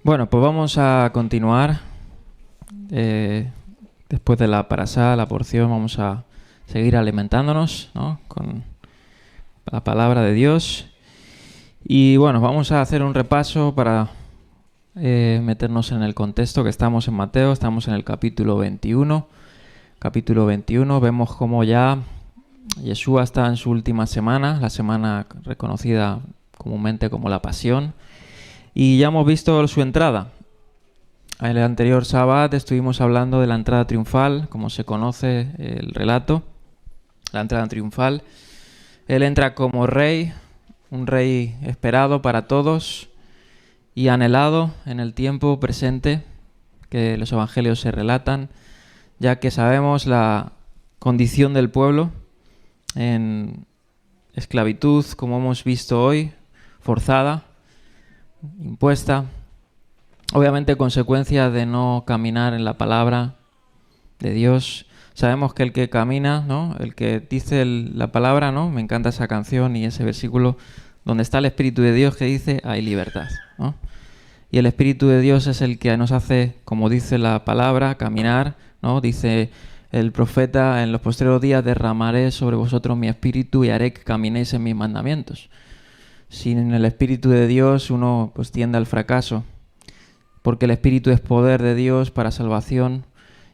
Bueno, pues vamos a continuar. Después de la parasá, la porción, vamos a seguir alimentándonos, ¿no?, con la palabra de Dios. Y bueno, vamos a hacer un repaso para meternos en el contexto que estamos en Mateo. Estamos en el capítulo 21. Capítulo 21, vemos cómo ya Yeshua está en su última semana, la semana reconocida comúnmente como la Pasión. Y ya hemos visto su entrada. En el anterior Sabbat estuvimos hablando de la entrada triunfal, como se conoce el relato, la entrada triunfal. Él entra como rey, un rey esperado para todos y anhelado en el tiempo presente que los evangelios se relatan, ya que sabemos la condición del pueblo en esclavitud, como hemos visto hoy, forzada, impuesta, obviamente consecuencia de no caminar en la palabra de Dios. Sabemos que el que camina, ¿no?, el que dice la palabra, ¿no?, me encanta esa canción y ese versículo donde está el Espíritu de Dios que dice hay libertad, ¿no? Y el Espíritu de Dios es el que nos hace, como dice la palabra, caminar, ¿no? Dice el profeta, en los postreros días derramaré sobre vosotros mi espíritu y haré que caminéis en mis mandamientos. Sin el Espíritu de Dios uno pues tiende al fracaso, porque el Espíritu es poder de Dios para salvación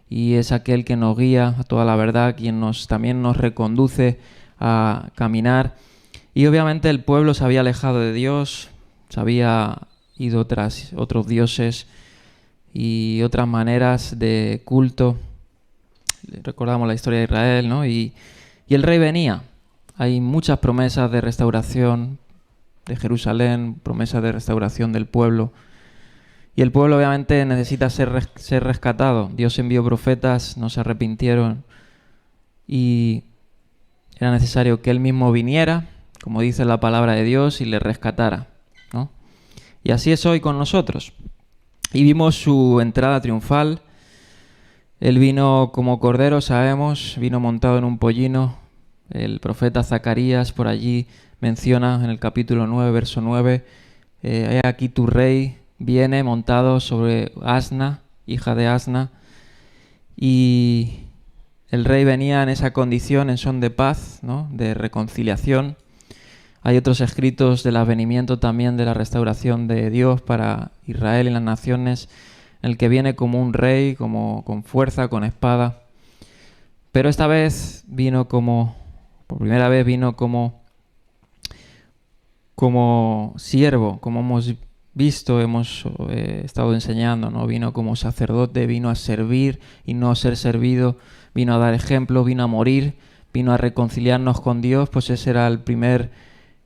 y es aquel que nos guía a toda la verdad, quien también nos reconduce a caminar. Y obviamente el pueblo se había alejado de Dios, se había ido tras otros dioses y otras maneras de culto. Recordamos la historia de Israel, ¿no? Y el rey venía. Hay muchas promesas de restauración de Jerusalén, promesas de restauración del pueblo. Y el pueblo obviamente necesita ser rescatado. Dios envió profetas, no se arrepintieron y era necesario que Él mismo viniera, como dice la palabra de Dios, y le rescatara, ¿no? Y así es hoy con nosotros. Y vimos su entrada triunfal. Él vino como cordero, sabemos, vino montado en un pollino. El profeta Zacarías por allí menciona en el capítulo 9, verso 9, he aquí tu rey viene montado sobre asna, hija de asna, y el rey venía en esa condición, en son de paz, ¿no?, de reconciliación. Hay otros escritos del advenimiento también de la restauración de Dios para Israel y las naciones, en el que viene como un rey, como con fuerza, con espada. Pero esta vez vino por primera vez vino como siervo, como hemos visto, hemos estado enseñando, ¿no? Vino como sacerdote, vino a servir y no a ser servido, vino a dar ejemplo, vino a morir, vino a reconciliarnos con Dios, pues ese era el primer,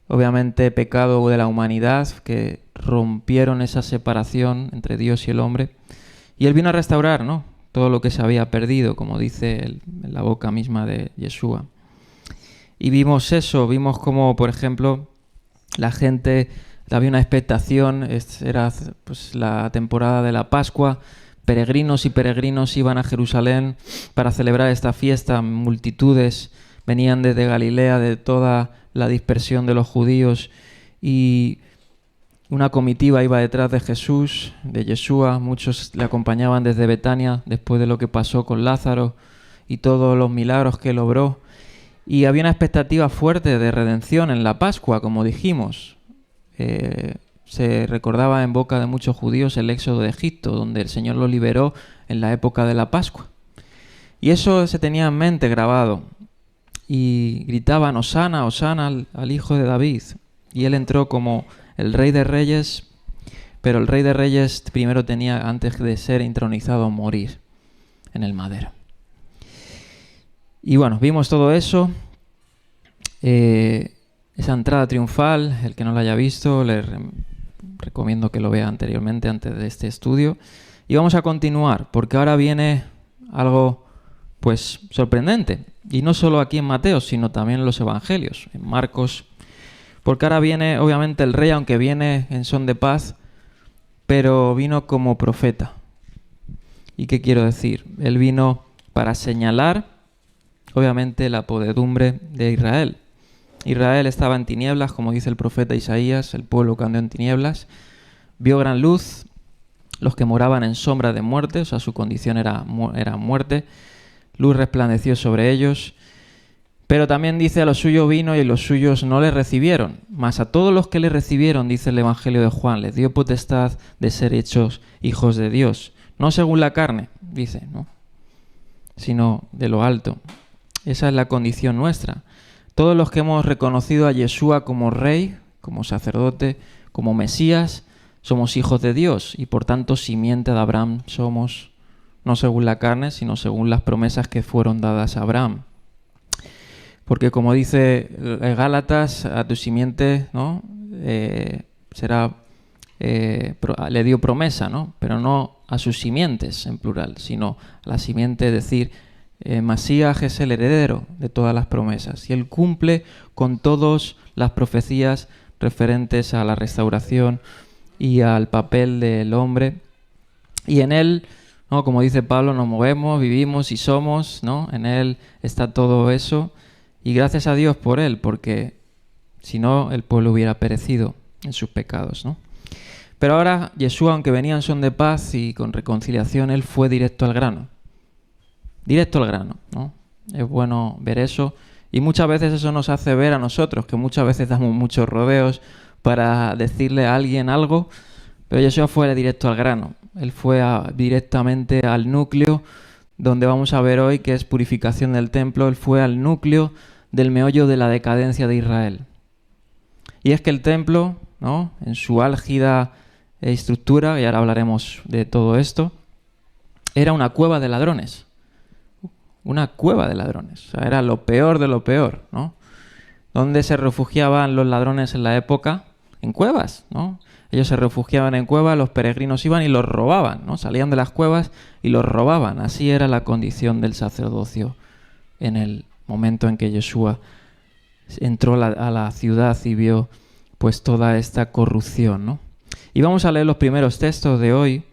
obviamente, pecado de la humanidad, que rompieron esa separación entre Dios y el hombre. Y Él vino a restaurar, ¿no?, todo lo que se había perdido, como dice en la boca misma de Yeshua. Y vimos eso, vimos como, por ejemplo, la gente, había una expectación, era pues la temporada de la Pascua, peregrinos y peregrinos iban a Jerusalén para celebrar esta fiesta, multitudes venían desde Galilea, de toda la dispersión de los judíos, y una comitiva iba detrás de Jesús, de Yeshua, muchos le acompañaban desde Betania después de lo que pasó con Lázaro y todos los milagros que logró. Y había una expectativa fuerte de redención en la Pascua, como dijimos. Se recordaba en boca de muchos judíos el éxodo de Egipto, donde el Señor los liberó en la época de la Pascua. Y eso se tenía en mente grabado. Y gritaban, Hosana, Hosana al Hijo de David. Y Él entró como el Rey de Reyes, pero el Rey de Reyes primero tenía, antes de ser entronizado, morir en el madero. Y bueno, vimos todo eso, esa entrada triunfal. El que no la haya visto, le recomiendo que lo vea anteriormente, antes de este estudio. Y vamos a continuar, porque ahora viene algo pues sorprendente. Y no solo aquí en Mateo, sino también en los evangelios, en Marcos. Porque ahora viene, obviamente, el rey, aunque viene en son de paz, pero vino como profeta. ¿Y qué quiero decir? Él vino para señalar, obviamente, la podredumbre de Israel. Israel estaba en tinieblas, como dice el profeta Isaías, el pueblo que andó en tinieblas, vio gran luz, los que moraban en sombra de muerte, o sea, su condición era muerte. Luz resplandeció sobre ellos. Pero también dice, a los suyos vino y los suyos no le recibieron. Mas a todos los que le recibieron, dice el Evangelio de Juan, les dio potestad de ser hechos hijos de Dios. No según la carne, dice, ¿no? Sino de lo alto. Esa es la condición nuestra. Todos los que hemos reconocido a Yeshua como Rey, como sacerdote, como Mesías, somos hijos de Dios y por tanto simiente de Abraham somos, no según la carne, sino según las promesas que fueron dadas a Abraham. Porque como dice Gálatas, a tu simiente, ¿no? Le dio promesa, ¿no? Pero no a sus simientes en plural, sino a la simiente, es decir, Masías es el heredero de todas las promesas y él cumple con todas las profecías referentes a la restauración y al papel del hombre. Y en él, ¿no? Como dice Pablo, nos movemos, vivimos y somos, ¿no? En él está todo eso. Y gracias a Dios por él, porque si no, el pueblo hubiera perecido en sus pecados, ¿no? Pero ahora, Yeshua, aunque venía en son de paz y con reconciliación, él fue directo al grano. Directo al grano, ¿no? Es bueno ver eso. Y muchas veces eso nos hace ver a nosotros, que muchas veces damos muchos rodeos para decirle a alguien algo, pero Yeshua fue directo al grano. Él fue directamente al núcleo, donde vamos a ver hoy que es purificación del templo. Él fue al núcleo del meollo de la decadencia de Israel. Y es que el templo, ¿no? En su álgida estructura, y ahora hablaremos de todo esto, era una cueva de ladrones. Una cueva de ladrones. O sea, era lo peor de lo peor, ¿no? ¿Dónde se refugiaban los ladrones en la época? En cuevas, ¿no? Ellos se refugiaban en cuevas, los peregrinos iban y los robaban, ¿no? Salían de las cuevas y los robaban. Así era la condición del sacerdocio en el momento en que Yeshua entró a la ciudad y vio pues toda esta corrupción, ¿no? Y vamos a leer los primeros textos de hoy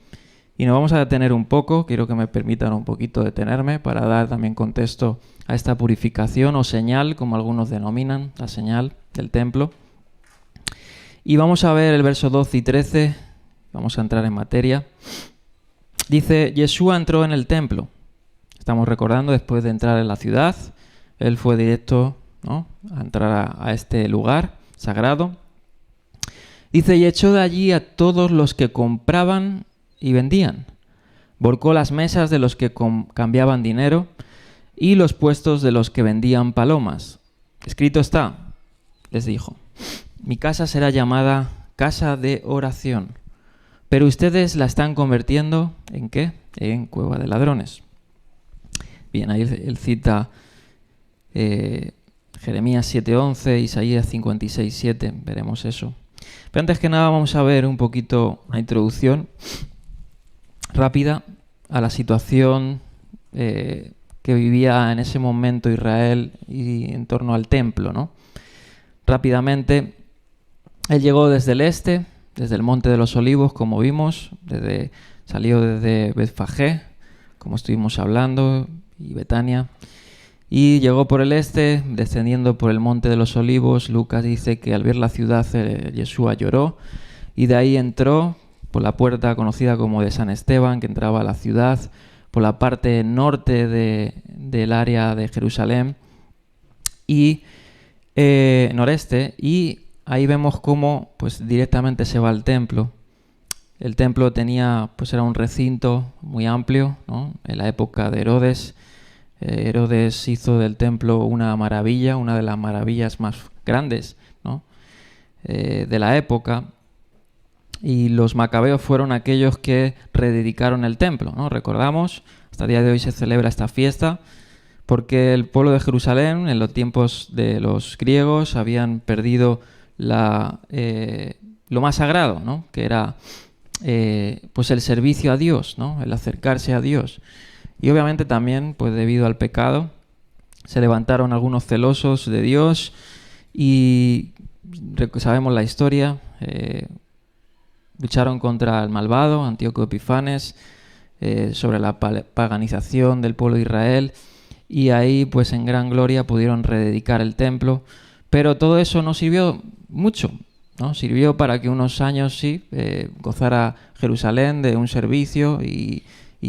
y nos vamos a detener un poco. Quiero que me permitan un poquito detenerme para dar también contexto a esta purificación o señal, como algunos denominan, la señal del templo. Y vamos a ver el verso 12 y 13, vamos a entrar en materia. Dice, Yeshua entró en el templo. Estamos recordando, después de entrar en la ciudad, él fue directo, ¿no? A entrar a este lugar sagrado. Dice, y echó de allí a todos los que compraban y vendían. Volcó las mesas de los que cambiaban dinero y los puestos de los que vendían palomas. Escrito está, les dijo, mi casa será llamada casa de oración, pero ustedes la están convirtiendo ¿en qué? En cueva de ladrones. Bien, ahí él cita Jeremías 7:11, Isaías 56:7, veremos eso. Pero antes que nada vamos a ver un poquito una introducción rápida a la situación que vivía en ese momento Israel y en torno al templo, ¿no? Rápidamente, él llegó desde el este, desde el Monte de los Olivos, como vimos, salió desde Betfagé, como estuvimos hablando, y Betania, y llegó por el este, descendiendo por el Monte de los Olivos. Lucas dice que al ver la ciudad, Yeshua lloró, y de ahí entró por la puerta conocida como de San Esteban, que entraba a la ciudad, por la parte norte del área de Jerusalén, y noreste, y ahí vemos cómo pues directamente se va al templo. El templo era un recinto muy amplio, ¿no? En la época de Herodes. Herodes hizo del templo una maravilla, una de las maravillas más grandes, ¿no? De la época. Y los macabeos fueron aquellos que rededicaron el templo, ¿no? Recordamos, hasta el día de hoy se celebra esta fiesta porque el pueblo de Jerusalén, en los tiempos de los griegos, habían perdido lo más sagrado, ¿no? Que era pues el servicio a Dios, ¿no? El acercarse a Dios. Y obviamente también, pues debido al pecado, se levantaron algunos celosos de Dios y sabemos la historia. Lucharon contra el malvado Antíoco Epifanes sobre la paganización del pueblo de Israel, y ahí pues en gran gloria pudieron rededicar el templo, pero todo eso no sirvió mucho, ¿no? Sirvió para que unos años sí gozara Jerusalén de un servicio y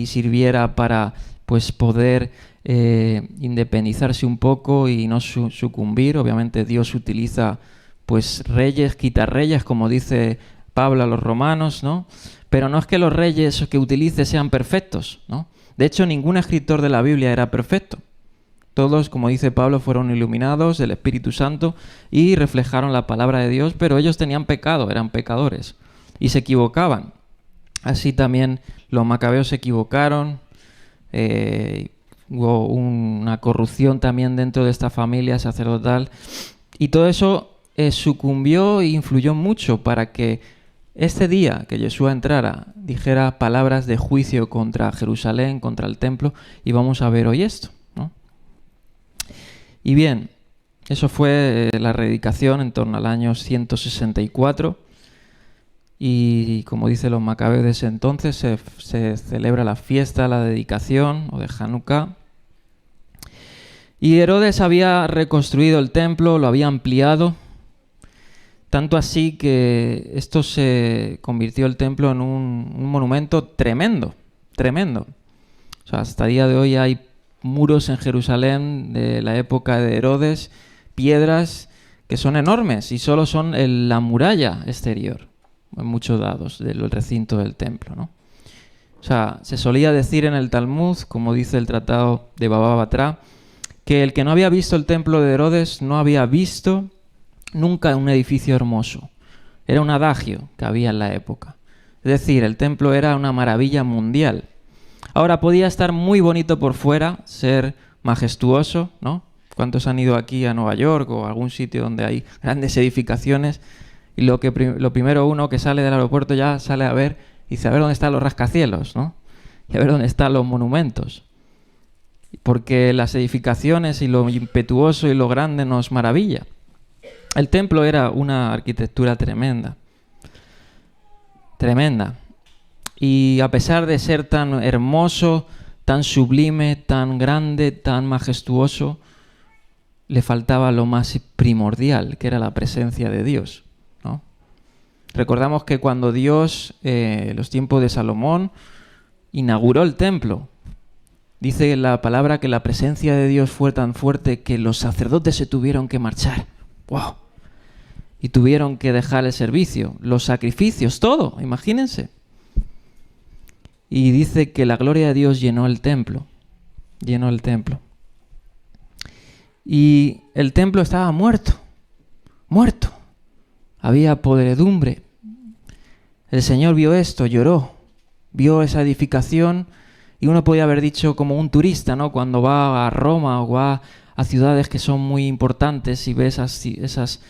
sirviera para pues poder independizarse un poco y no sucumbir. Obviamente Dios utiliza pues reyes, quita reyes, como dice Pablo a los romanos, ¿no? Pero no es que los reyes que utilice sean perfectos, ¿no? De hecho, ningún escritor de la Biblia era perfecto. Todos, como dice Pablo, fueron iluminados del Espíritu Santo y reflejaron la palabra de Dios, pero ellos tenían pecado, eran pecadores y se equivocaban. Así también los macabeos se equivocaron, hubo una corrupción también dentro de esta familia sacerdotal y todo eso sucumbió e influyó mucho para que este día que Yeshua entrara dijera palabras de juicio contra Jerusalén, contra el templo, y vamos a ver hoy esto, ¿no? Y bien, eso fue la rededicación en torno al año 164 y como dicen los macabeos de ese entonces se celebra la fiesta, la dedicación o de Hanukkah. Y Herodes había reconstruido el templo, lo había ampliado, tanto así que esto se convirtió el templo en un monumento tremendo, tremendo. O sea, hasta el día de hoy hay muros en Jerusalén de la época de Herodes, piedras que son enormes y solo son la muralla exterior, en muchos lados del recinto del templo, ¿no? O sea, se solía decir en el Talmud, como dice el tratado de Baba Batra, que el que no había visto el templo de Herodes no había visto nunca un edificio hermoso. Era un adagio que había en la época. Es decir, el templo era una maravilla mundial. Ahora, podía estar muy bonito por fuera, ser majestuoso, ¿no? ¿Cuántos han ido aquí a Nueva York o a algún sitio donde hay grandes edificaciones? Y lo primero uno que sale del aeropuerto ya sale a ver y dice, a ver dónde están los rascacielos, ¿no? Y a ver dónde están los monumentos. Porque las edificaciones y lo impetuoso y lo grande nos maravilla. El templo era una arquitectura tremenda. Tremenda. Y a pesar de ser tan hermoso, tan sublime, tan grande, tan majestuoso, le faltaba lo más primordial, que era la presencia de Dios, ¿no? Recordamos que cuando Dios, en los tiempos de Salomón, inauguró el templo, dice la palabra que la presencia de Dios fue tan fuerte que los sacerdotes se tuvieron que marchar. ¡Wow! Y tuvieron que dejar el servicio, los sacrificios, todo, imagínense. Y dice que la gloria de Dios llenó el templo. Llenó el templo. Y el templo estaba muerto. Muerto. Había podredumbre. El Señor vio esto, lloró. Vio esa edificación y uno podía haber dicho como un turista, ¿no? Cuando va a Roma o va a ciudades que son muy importantes y ve esas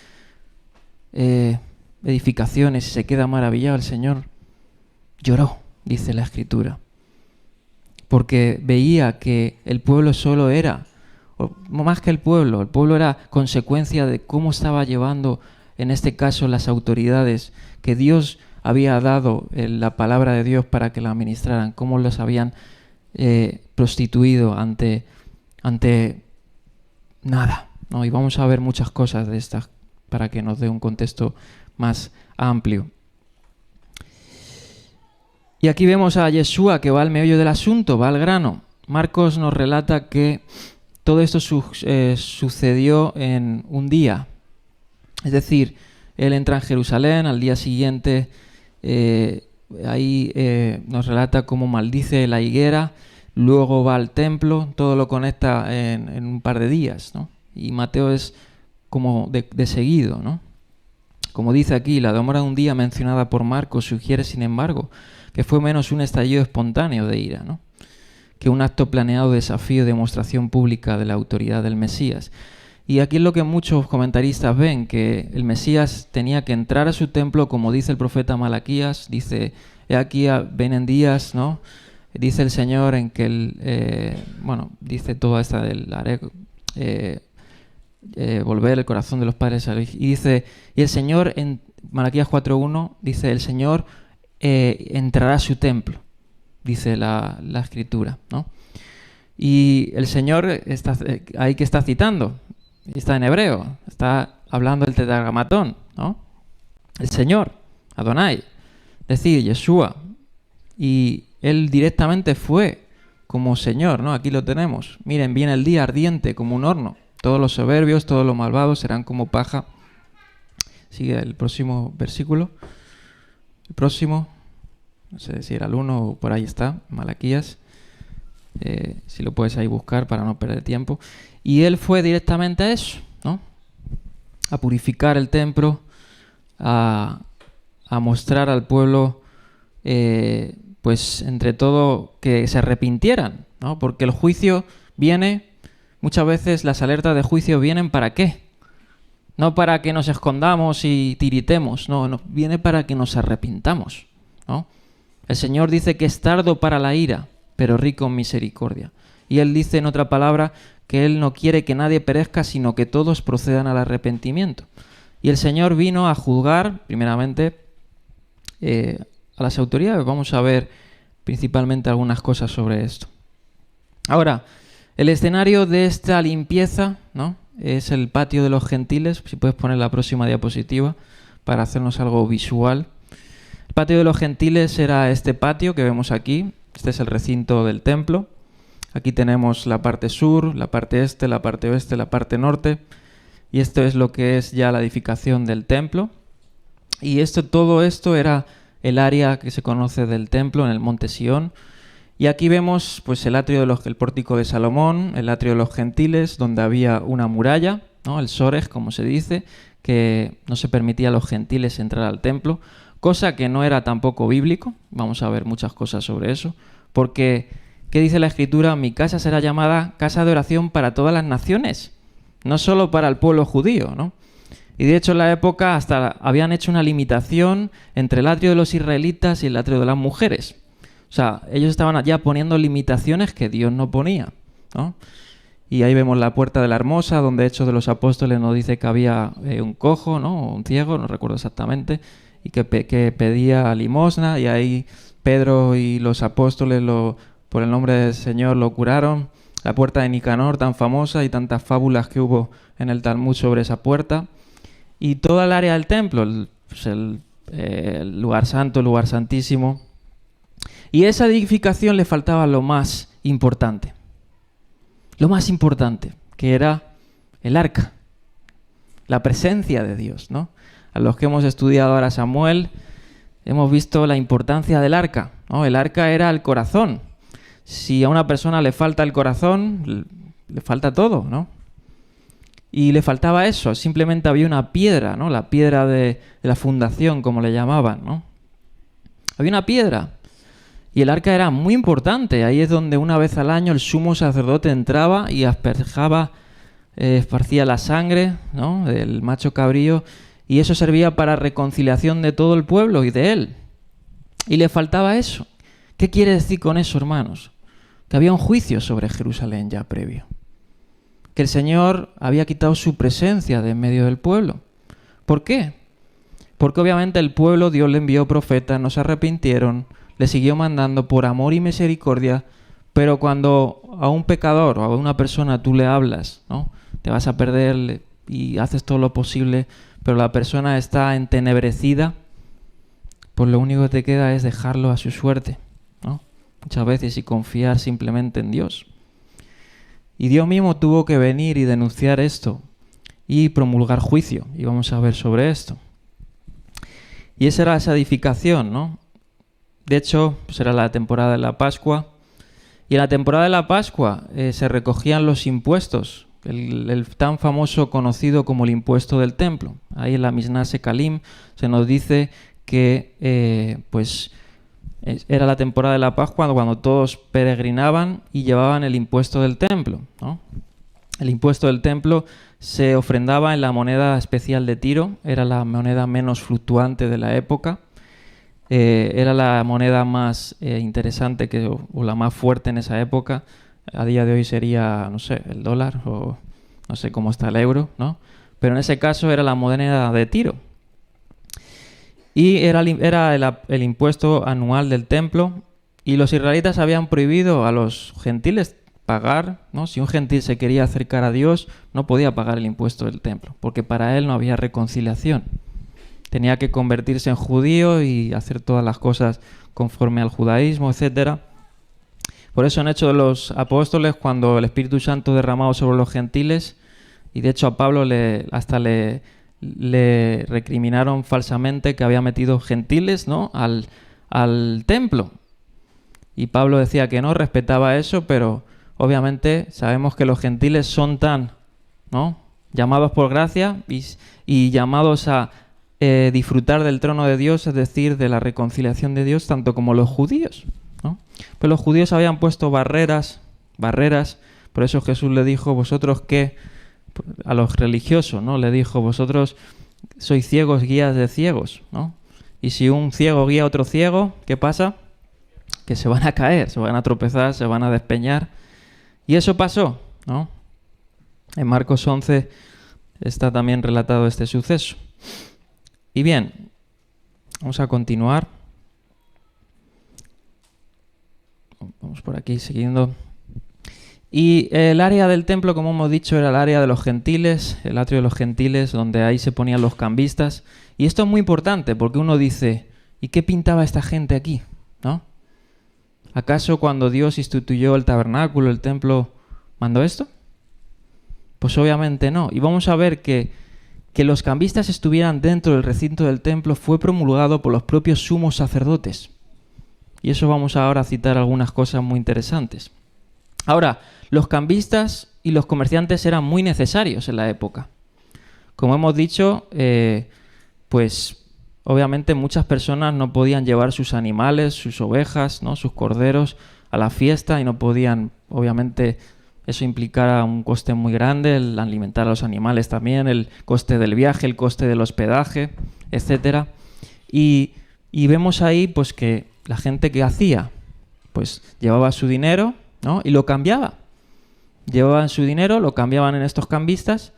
edificaciones y se queda maravillado. El Señor lloró, dice la Escritura, porque veía que el pueblo solo era, o más que el pueblo era consecuencia de cómo estaba llevando, en este caso, las autoridades que Dios había dado la palabra de Dios para que la administraran, cómo los habían prostituido ante nada, ¿no? Y vamos a ver muchas cosas de estas para que nos dé un contexto más amplio. Y aquí vemos a Yeshua que va al meollo del asunto, va al grano. Marcos nos relata que todo esto sucedió en un día. Es decir, él entra en Jerusalén, al día siguiente nos relata cómo maldice la higuera, luego va al templo, todo lo conecta en un par de días, ¿no? Y Mateo es como de seguido, ¿no? Como dice aquí, la demora de un día mencionada por Marcos sugiere, sin embargo, que fue menos un estallido espontáneo de ira, ¿no?, que un acto planeado de desafío y demostración pública de la autoridad del Mesías. Y aquí es lo que muchos comentaristas ven, que el Mesías tenía que entrar a su templo, como dice el profeta Malaquías, dice, he aquí vienen días, ¿no?, dice el Señor en que dice toda esta del volver el corazón de los padres a los hijos. Y dice, y el Señor, en Malaquías 4.1, dice, el Señor entrará a su templo, dice la Escritura, ¿no? Y el Señor está ahí, que está citando, está en hebreo, está hablando del tetragrammatón, ¿no? el Señor, Adonai, es decir, Yeshua. Y él directamente fue como Señor, ¿no? Aquí lo tenemos. Miren, viene el día ardiente como un horno. Todos los soberbios, todos los malvados serán como paja. Sigue el próximo versículo. El próximo, no sé si era el 1 o por ahí está, Malaquías. Si lo puedes ahí buscar para no perder tiempo. Y él fue directamente a eso, ¿no? A purificar el templo, a mostrar al pueblo, pues entre todo, que se arrepintieran, ¿no? Porque el juicio viene, muchas veces las alertas de juicio vienen ¿para qué? No para que nos escondamos y tiritemos, no, viene para que nos arrepintamos, ¿no? El Señor dice que es tardo para la ira, pero rico en misericordia. Y Él dice en otra palabra que Él no quiere que nadie perezca, sino que todos procedan al arrepentimiento. Y el Señor vino a juzgar, primeramente, a las autoridades. Vamos a ver principalmente algunas cosas sobre esto. Ahora, el escenario de esta limpieza, ¿no?, es el patio de los gentiles. Si puedes poner la próxima diapositiva para hacernos algo visual. El patio de los gentiles era este patio que vemos aquí. Este es el recinto del templo. Aquí tenemos la parte sur, la parte este, la parte oeste, la parte norte. Y esto es lo que es ya la edificación del templo. Y todo esto era el área que se conoce del templo en el monte Sión. Y aquí vemos pues el atrio el pórtico de Salomón, el atrio de los gentiles, donde había una muralla, ¿no?, el Soreg, como se dice, que no se permitía a los gentiles entrar al templo, cosa que no era tampoco bíblico. Vamos a ver muchas cosas sobre eso, porque ¿qué dice la Escritura? Mi casa será llamada casa de oración para todas las naciones, no solo para el pueblo judío, ¿no? Y de hecho en la época hasta habían hecho una limitación entre el atrio de los israelitas y el atrio de las mujeres. O sea, ellos estaban ya poniendo limitaciones que Dios no ponía, ¿no? Y ahí vemos la puerta de la Hermosa, donde Hechos de los Apóstoles nos dice que había un cojo, ¿no?, o un ciego, no recuerdo exactamente, y que pedía limosna, y ahí Pedro y los apóstoles por el nombre del Señor lo curaron. La puerta de Nicanor, tan famosa, y tantas fábulas que hubo en el Talmud sobre esa puerta. Y toda el área del templo, el lugar santo, el lugar santísimo. Y a esa edificación le faltaba lo más importante. Lo más importante, que era el arca. La presencia de Dios, ¿no? A los que hemos estudiado ahora Samuel, hemos visto la importancia del arca, ¿no? El arca era el corazón. Si a una persona le falta el corazón, le falta todo, ¿no? Y le faltaba eso, simplemente había una piedra, ¿no? La piedra de la fundación, como le llamaban, ¿no? Había una piedra. Y el arca era muy importante. Ahí es donde una vez al año el sumo sacerdote entraba y esparcía la sangre, ¿no?, del macho cabrío, y eso servía para reconciliación de todo el pueblo y de él. Y le faltaba eso. ¿Qué quiere decir con eso, hermanos? Que había un juicio sobre Jerusalén ya previo. Que el Señor había quitado su presencia de en medio del pueblo. ¿Por qué? Porque obviamente el pueblo, Dios le envió profetas, no se arrepintieron, le siguió mandando por amor y misericordia, pero cuando a un pecador o a una persona tú le hablas, ¿no?, te vas a perder y haces todo lo posible, pero la persona está entenebrecida, pues lo único que te queda es dejarlo a su suerte, ¿no?, muchas veces, y confiar simplemente en Dios. Y Dios mismo tuvo que venir y denunciar esto y promulgar juicio, y vamos a ver sobre esto. Y esa era esa edificación, ¿no? De hecho, pues era la temporada de la Pascua, y en la temporada de la Pascua se recogían los impuestos, el tan famoso conocido como el impuesto del templo. Ahí en la Misná Sekalim se nos dice que era la temporada de la Pascua cuando todos peregrinaban y llevaban el impuesto del templo, ¿no? El impuesto del templo se ofrendaba en la moneda especial de Tiro, era la moneda menos fluctuante de la época. Era la moneda más interesante o la más fuerte en esa época. A día de hoy sería, no sé, el dólar o no sé cómo está el euro, ¿no? Pero en ese caso era la moneda de Tiro. Y era el impuesto anual del templo, y los israelitas habían prohibido a los gentiles pagar, ¿no? Si un gentil se quería acercar a Dios, no podía pagar el impuesto del templo, porque para él no había reconciliación. tenía que convertirse en judío y hacer todas las cosas conforme al judaísmo, etcétera. Por eso en Hechos de los Apóstoles, cuando el Espíritu Santo derramado sobre los gentiles, y de hecho a Pablo le recriminaron falsamente que había metido gentiles, ¿no?, al templo. Y Pablo decía que no respetaba eso, pero obviamente sabemos que los gentiles son tan, ¿no?, llamados por gracia y llamados a disfrutar del trono de Dios, es decir, de la reconciliación de Dios, tanto como los judíos, ¿no? Pero los judíos habían puesto barreras, por eso Jesús le dijo, vosotros qué, a los religiosos, ¿no?, le dijo, vosotros sois ciegos, guías de ciegos, ¿no? Y si un ciego guía a otro ciego, ¿qué pasa? Que se van a caer, se van a tropezar, se van a despeñar. Y eso pasó, ¿no? En Marcos 11 está también relatado este suceso. Y bien, vamos a continuar. Vamos por aquí siguiendo. Y el área del templo, como hemos dicho, era el área de los gentiles, el atrio de los gentiles, donde ahí se ponían los cambistas. Y esto es muy importante porque uno dice, ¿y qué pintaba esta gente aquí? ¿No? ¿Acaso cuando Dios instituyó el tabernáculo, el templo, mandó esto? Pues obviamente no. Y vamos a ver que los cambistas estuvieran dentro del recinto del templo fue promulgado por los propios sumos sacerdotes. Y eso vamos ahora a citar algunas cosas muy interesantes. Ahora, los cambistas y los comerciantes eran muy necesarios en la época. Como hemos dicho, pues obviamente muchas personas no podían llevar sus animales, sus ovejas, ¿no?, sus corderos a la fiesta y no podían, obviamente, eso implicara un coste muy grande, el alimentar a los animales también, el coste del viaje, el coste del hospedaje, etcétera. Y vemos ahí pues que la gente que hacía, pues llevaba su dinero, ¿no?, y lo cambiaba. Llevaban su dinero, lo cambiaban en estos cambistas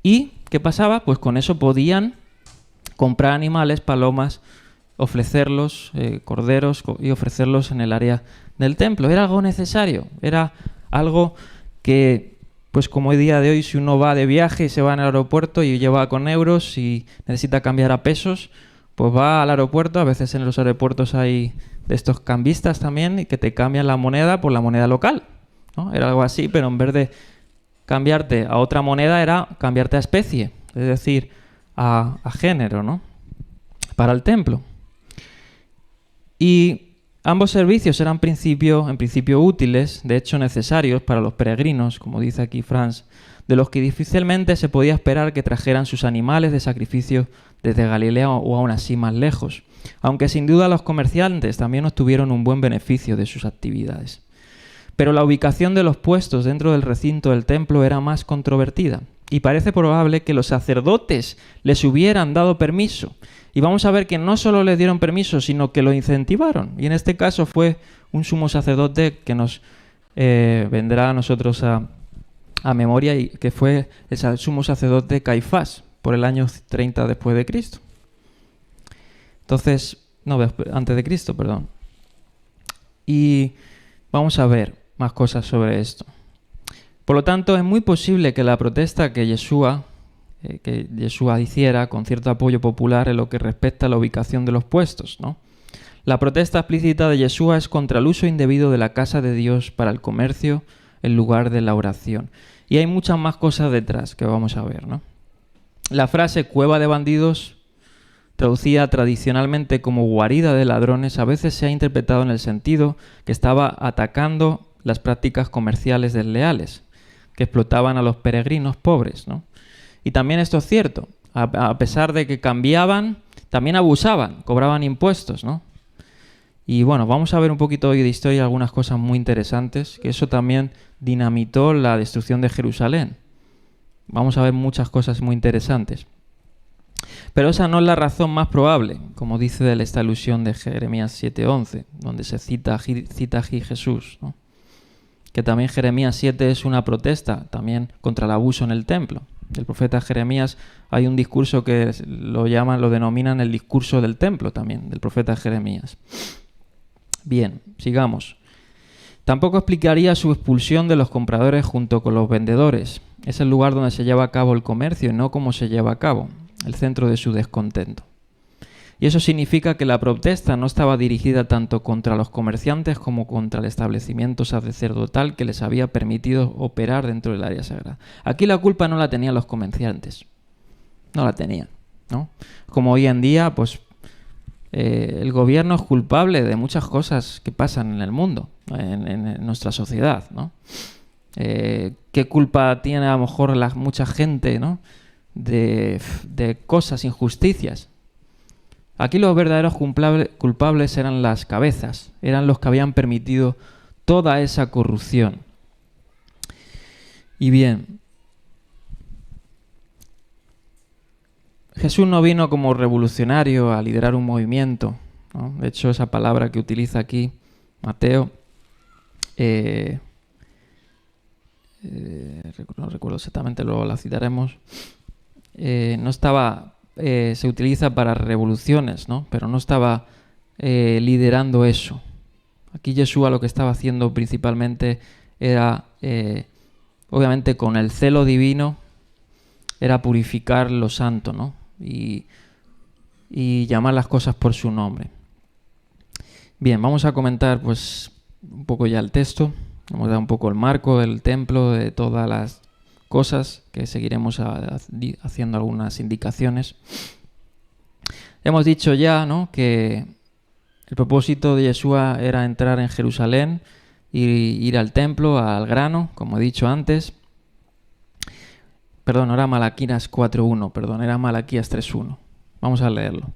y ¿qué pasaba? Pues con eso podían comprar animales, palomas, ofrecerlos, corderos, y ofrecerlos en el área del templo. Era algo necesario, era algo que, pues como el día de hoy, si uno va de viaje y se va en el aeropuerto y lleva con euros y necesita cambiar a pesos, pues va al aeropuerto, a veces en los aeropuertos hay de estos cambistas también, y que te cambian la moneda por la moneda local, ¿no? Era algo así, pero en vez de cambiarte a otra moneda era cambiarte a especie, es decir, a género, ¿no?, para el templo. Y ambos servicios eran en principio útiles, de hecho necesarios para los peregrinos, como dice aquí Franz, de los que difícilmente se podía esperar que trajeran sus animales de sacrificio desde Galilea o aún así más lejos, aunque sin duda los comerciantes también obtuvieron un buen beneficio de sus actividades. Pero la ubicación de los puestos dentro del recinto del templo era más controvertida, y parece probable que los sacerdotes les hubieran dado permiso. Y vamos a ver que no solo les dieron permiso, sino que lo incentivaron. Y en este caso fue un sumo sacerdote que nos vendrá a nosotros a memoria, y que fue el sumo sacerdote Caifás, por el año 30 después de Cristo. Entonces, no, antes de Cristo, perdón. Y vamos a ver más cosas sobre esto. Por lo tanto, es muy posible que la protesta que Yeshua hiciera con cierto apoyo popular en lo que respecta a la ubicación de los puestos, ¿no? La protesta explícita de Yeshua es contra el uso indebido de la casa de Dios para el comercio en lugar de la oración. Y hay muchas más cosas detrás que vamos a ver, ¿no? La frase cueva de bandidos, traducida tradicionalmente como guarida de ladrones, a veces se ha interpretado en el sentido que estaba atacando las prácticas comerciales desleales que explotaban a los peregrinos pobres, ¿no? Y también esto es cierto, a pesar de que cambiaban, también abusaban, cobraban impuestos, ¿no? Y bueno, vamos a ver un poquito hoy de historia, algunas cosas muy interesantes, que eso también dinamitó la destrucción de Jerusalén. Vamos a ver muchas cosas muy interesantes. Pero esa no es la razón más probable, como dice de esta alusión de Jeremías 7:11, donde se cita aquí Jesús, ¿no? Que también Jeremías 7 es una protesta también contra el abuso en el templo. Del profeta Jeremías hay un discurso que lo denominan el discurso del templo también, del profeta Jeremías. Bien, sigamos. Tampoco explicaría su expulsión de los compradores junto con los vendedores. Es el lugar donde se lleva a cabo el comercio y no cómo se lleva a cabo, el centro de su descontento. Y eso significa que la protesta no estaba dirigida tanto contra los comerciantes como contra el establecimiento sacerdotal que les había permitido operar dentro del área sagrada. Aquí la culpa no la tenían los comerciantes, no la tenían, ¿no? Como hoy en día, pues el gobierno es culpable de muchas cosas que pasan en el mundo, en nuestra sociedad, ¿no? ¿Qué culpa tiene a lo mejor mucha gente, ¿no? de cosas, injusticias? Aquí los verdaderos culpables eran las cabezas, eran los que habían permitido toda esa corrupción. Y bien, Jesús no vino como revolucionario a liderar un movimiento, ¿no? De hecho, esa palabra que utiliza aquí Mateo, no recuerdo exactamente, luego la citaremos, no estaba, se utiliza para revoluciones, ¿no? Pero no estaba liderando eso. Aquí Yeshua lo que estaba haciendo principalmente era, obviamente con el celo divino, era purificar lo santo, ¿no? Y llamar las cosas por su nombre. Bien, vamos a comentar pues un poco ya el texto. Vamos a dar un poco el marco del templo, de todas las cosas que seguiremos haciendo algunas indicaciones. Hemos dicho ya, ¿no?, que el propósito de Yeshua era entrar en Jerusalén y ir al templo, al grano, como he dicho antes. Perdón, no era Malaquías 4.1, perdón, era Malaquías 3.1. Vamos a leerlo.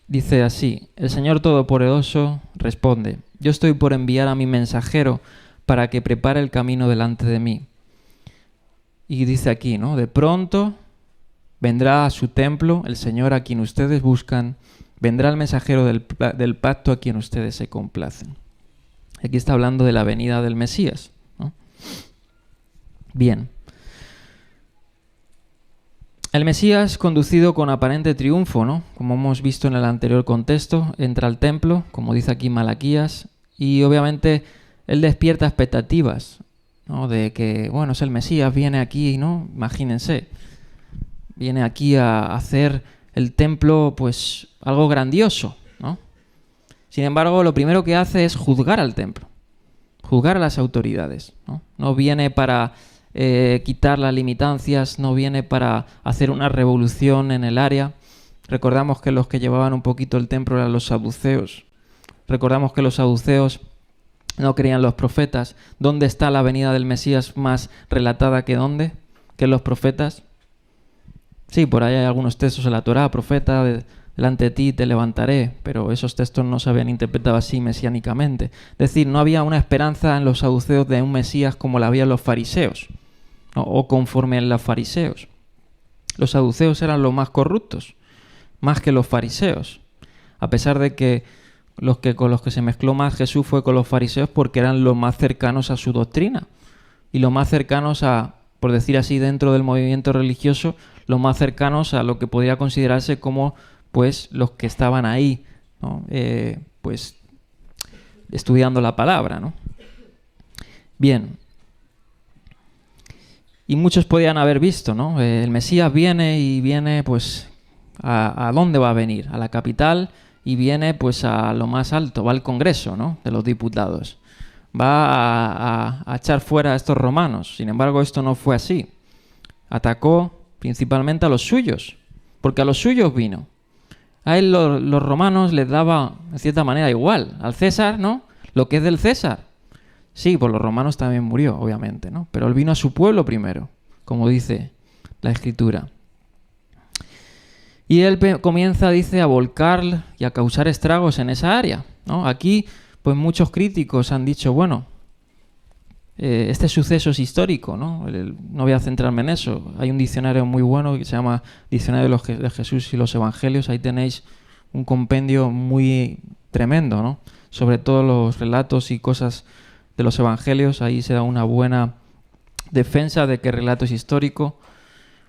Dice así: el Señor Todopoderoso responde: yo estoy por enviar a mi mensajero para que prepare el camino delante de mí. Y dice aquí, ¿no? De pronto vendrá a su templo el Señor a quien ustedes buscan, vendrá el mensajero del pacto a quien ustedes se complacen. Aquí está hablando de la venida del Mesías, ¿no? Bien. El Mesías, conducido con aparente triunfo, ¿no?, como hemos visto en el anterior contexto, entra al templo, como dice aquí Malaquías, y obviamente él despierta expectativas, ¿no?, de que, bueno, es el Mesías, viene aquí, ¿no? Imagínense, viene aquí a hacer el templo, pues, algo grandioso, ¿no? Sin embargo, lo primero que hace es juzgar al templo, juzgar a las autoridades, ¿no? No viene para quitar las limitancias, no viene para hacer una revolución en el área. Recordamos que los que llevaban un poquito el templo eran los saduceos. Recordamos que los saduceos no creían los profetas. ¿Dónde está la venida del Mesías más relatada que dónde? ¿Que los profetas? Sí, por ahí hay algunos textos en la Torá: profeta, delante de ti te levantaré, pero esos textos no se habían interpretado así mesiánicamente. Es decir, no había una esperanza en los saduceos de un Mesías como la había en los fariseos, ¿no?, o conforme en los fariseos. Los saduceos eran los más corruptos, más que los fariseos, a pesar de que con los que se mezcló más Jesús fue con los fariseos, porque eran los más cercanos a su doctrina y los más cercanos a, por decir así, dentro del movimiento religioso, los más cercanos a lo que podría considerarse como, pues, los que estaban ahí, ¿no?, pues estudiando la palabra, ¿no? Bien. Y muchos podían haber visto, ¿no? El Mesías viene, pues, ¿a dónde va a venir? A la capital, y viene, pues, a lo más alto, va al Congreso, ¿no?, de los diputados. Va a echar fuera a estos romanos. Sin embargo, esto no fue así. Atacó principalmente a los suyos, porque a los suyos vino. A él los romanos les daba, de cierta manera, igual. Al César, ¿no?, lo que es del César. Sí, por los romanos también murió, obviamente, ¿no? Pero él vino a su pueblo primero, como dice la Escritura. Y él comienza, dice, a volcar y a causar estragos en esa área, ¿no? Aquí, pues muchos críticos han dicho, bueno, este suceso es histórico, ¿no? No voy a centrarme en eso. Hay un diccionario muy bueno que se llama Diccionario de Jesús y los Evangelios. Ahí tenéis un compendio muy tremendo, ¿no?, sobre todos los relatos y cosas de los Evangelios. Ahí se da una buena defensa de que el relato es histórico,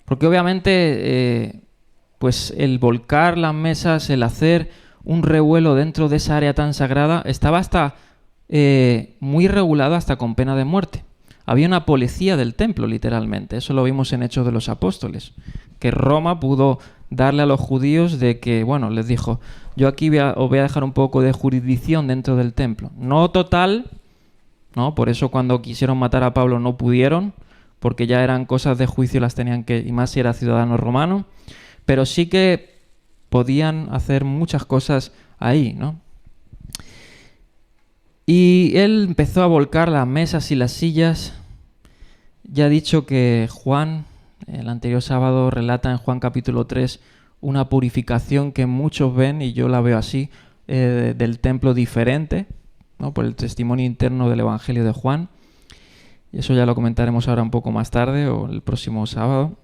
porque obviamente pues el volcar las mesas, el hacer un revuelo dentro de esa área tan sagrada, estaba hasta muy regulado, hasta con pena de muerte. había una policía del templo, literalmente. Eso lo vimos en Hechos de los Apóstoles, que Roma pudo darle a los judíos de que, bueno, les dijo, yo aquí os voy a dejar un poco de jurisdicción dentro del templo. No total, ¿no? Por eso cuando quisieron matar a Pablo no pudieron, porque ya eran cosas de juicio, las tenían que, y más si era ciudadano romano, pero sí que podían hacer muchas cosas ahí, ¿no? Y él empezó a volcar las mesas y las sillas. Ya he dicho que Juan, el anterior sábado, relata en Juan capítulo 3 una purificación que muchos ven, y yo la veo así, del templo diferente, ¿no? Por el testimonio interno del Evangelio de Juan. Y eso ya lo comentaremos ahora un poco más tarde o el próximo sábado.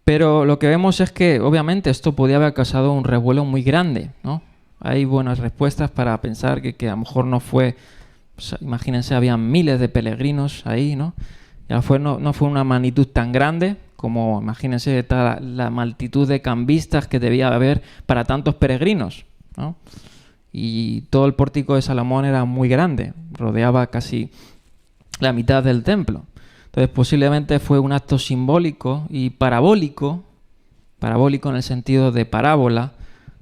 Pero lo que vemos es que obviamente esto podía haber causado un revuelo muy grande, ¿no? Hay buenas respuestas para pensar que a lo mejor no fue, pues, imagínense, habían miles de peregrinos ahí, ¿no? Ya no fue una magnitud tan grande como, imagínense, la multitud de cambistas que debía haber para tantos peregrinos, ¿no? Y todo el pórtico de Salomón era muy grande, rodeaba casi la mitad del templo. Entonces posiblemente fue un acto simbólico y parabólico en el sentido de parábola,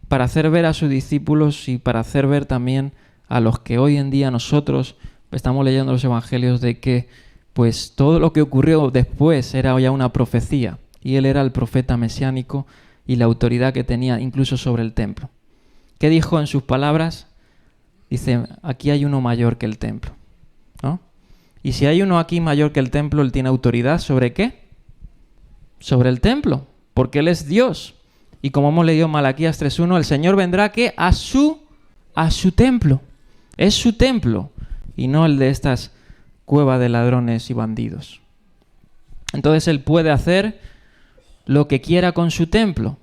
para hacer ver a sus discípulos y para hacer ver también a los que hoy en día nosotros estamos leyendo los evangelios de que pues todo lo que ocurrió después era ya una profecía y él era el profeta mesiánico y la autoridad que tenía incluso sobre el templo. ¿Qué dijo en sus palabras? Dice, aquí hay uno mayor que el templo, ¿no? Y si hay uno aquí mayor que el templo, él tiene autoridad ¿sobre qué? Sobre el templo, porque él es Dios. Y como hemos leído en Malaquías 3.1, el Señor vendrá ¿qué? A su templo. Es su templo y no el de estas cuevas de ladrones y bandidos. Entonces él puede hacer lo que quiera con su templo.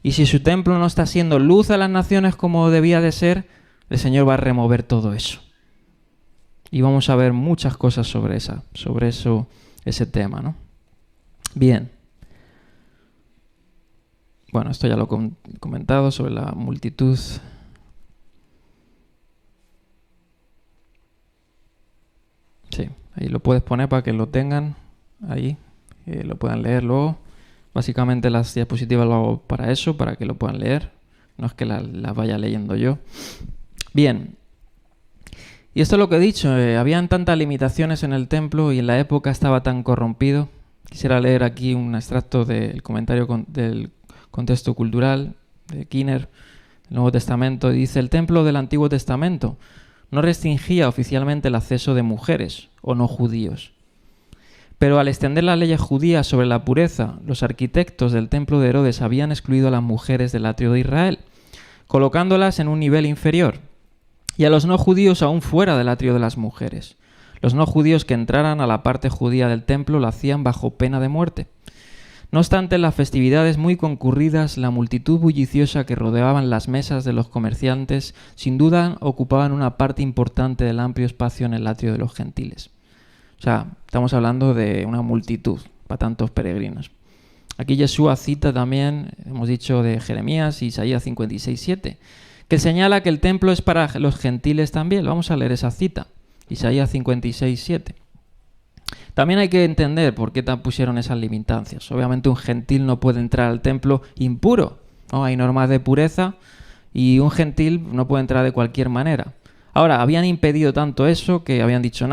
Y si su templo no está siendo luz a las naciones como debía de ser, el Señor va a remover todo eso. Y vamos a ver muchas cosas sobre ese tema, ¿no? Bien. Bueno, esto ya lo he comentado sobre la multitud. Sí, ahí lo puedes poner para que lo tengan ahí, lo puedan leer luego. Básicamente las diapositivas lo hago para eso, para que lo puedan leer. No es que las vaya leyendo yo. Bien. Y esto es lo que he dicho, habían tantas limitaciones en el templo y en la época estaba tan corrompido. Quisiera leer aquí un extracto del comentario del contexto cultural de Kinner, el Nuevo Testamento. Dice, el templo del Antiguo Testamento no restringía oficialmente el acceso de mujeres o no judíos. Pero al extender las leyes judías sobre la pureza, los arquitectos del templo de Herodes habían excluido a las mujeres del atrio de Israel, colocándolas en un nivel inferior, y a los no judíos aún fuera del atrio de las mujeres. Los no judíos que entraran a la parte judía del templo lo hacían bajo pena de muerte. No obstante, en las festividades muy concurridas, la multitud bulliciosa que rodeaban las mesas de los comerciantes sin duda ocupaban una parte importante del amplio espacio en el atrio de los gentiles. O sea, estamos hablando de una multitud para tantos peregrinos. Aquí Yeshua cita también, hemos dicho, de Jeremías y Isaías 56:7, que señala que el templo es para los gentiles también. Vamos a leer esa cita, Isaías 56:7. También hay que entender por qué pusieron esas limitancias. Obviamente un gentil no puede entrar al templo impuro, ¿no? Hay normas de pureza y un gentil no puede entrar de cualquier manera. Ahora, habían impedido tanto eso que habían dicho,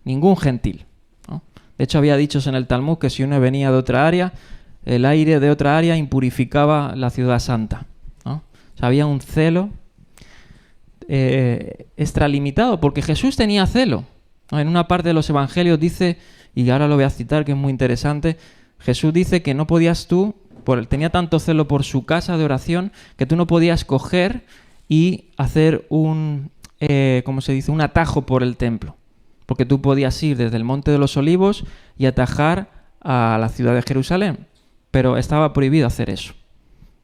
ningún gentil, ¿no? De hecho, había dichos en el Talmud que si uno venía de otra área, el aire de otra área impurificaba la ciudad santa, ¿no? O sea, había un celo extralimitado, porque Jesús tenía celo, ¿no? En una parte de los evangelios dice, y ahora lo voy a citar que es muy interesante, Jesús dice que no podías tú, tenía tanto celo por su casa de oración, que tú no podías coger y hacer un atajo por el templo, porque tú podías ir desde el Monte de los Olivos y atajar a la ciudad de Jerusalén, pero estaba prohibido hacer eso,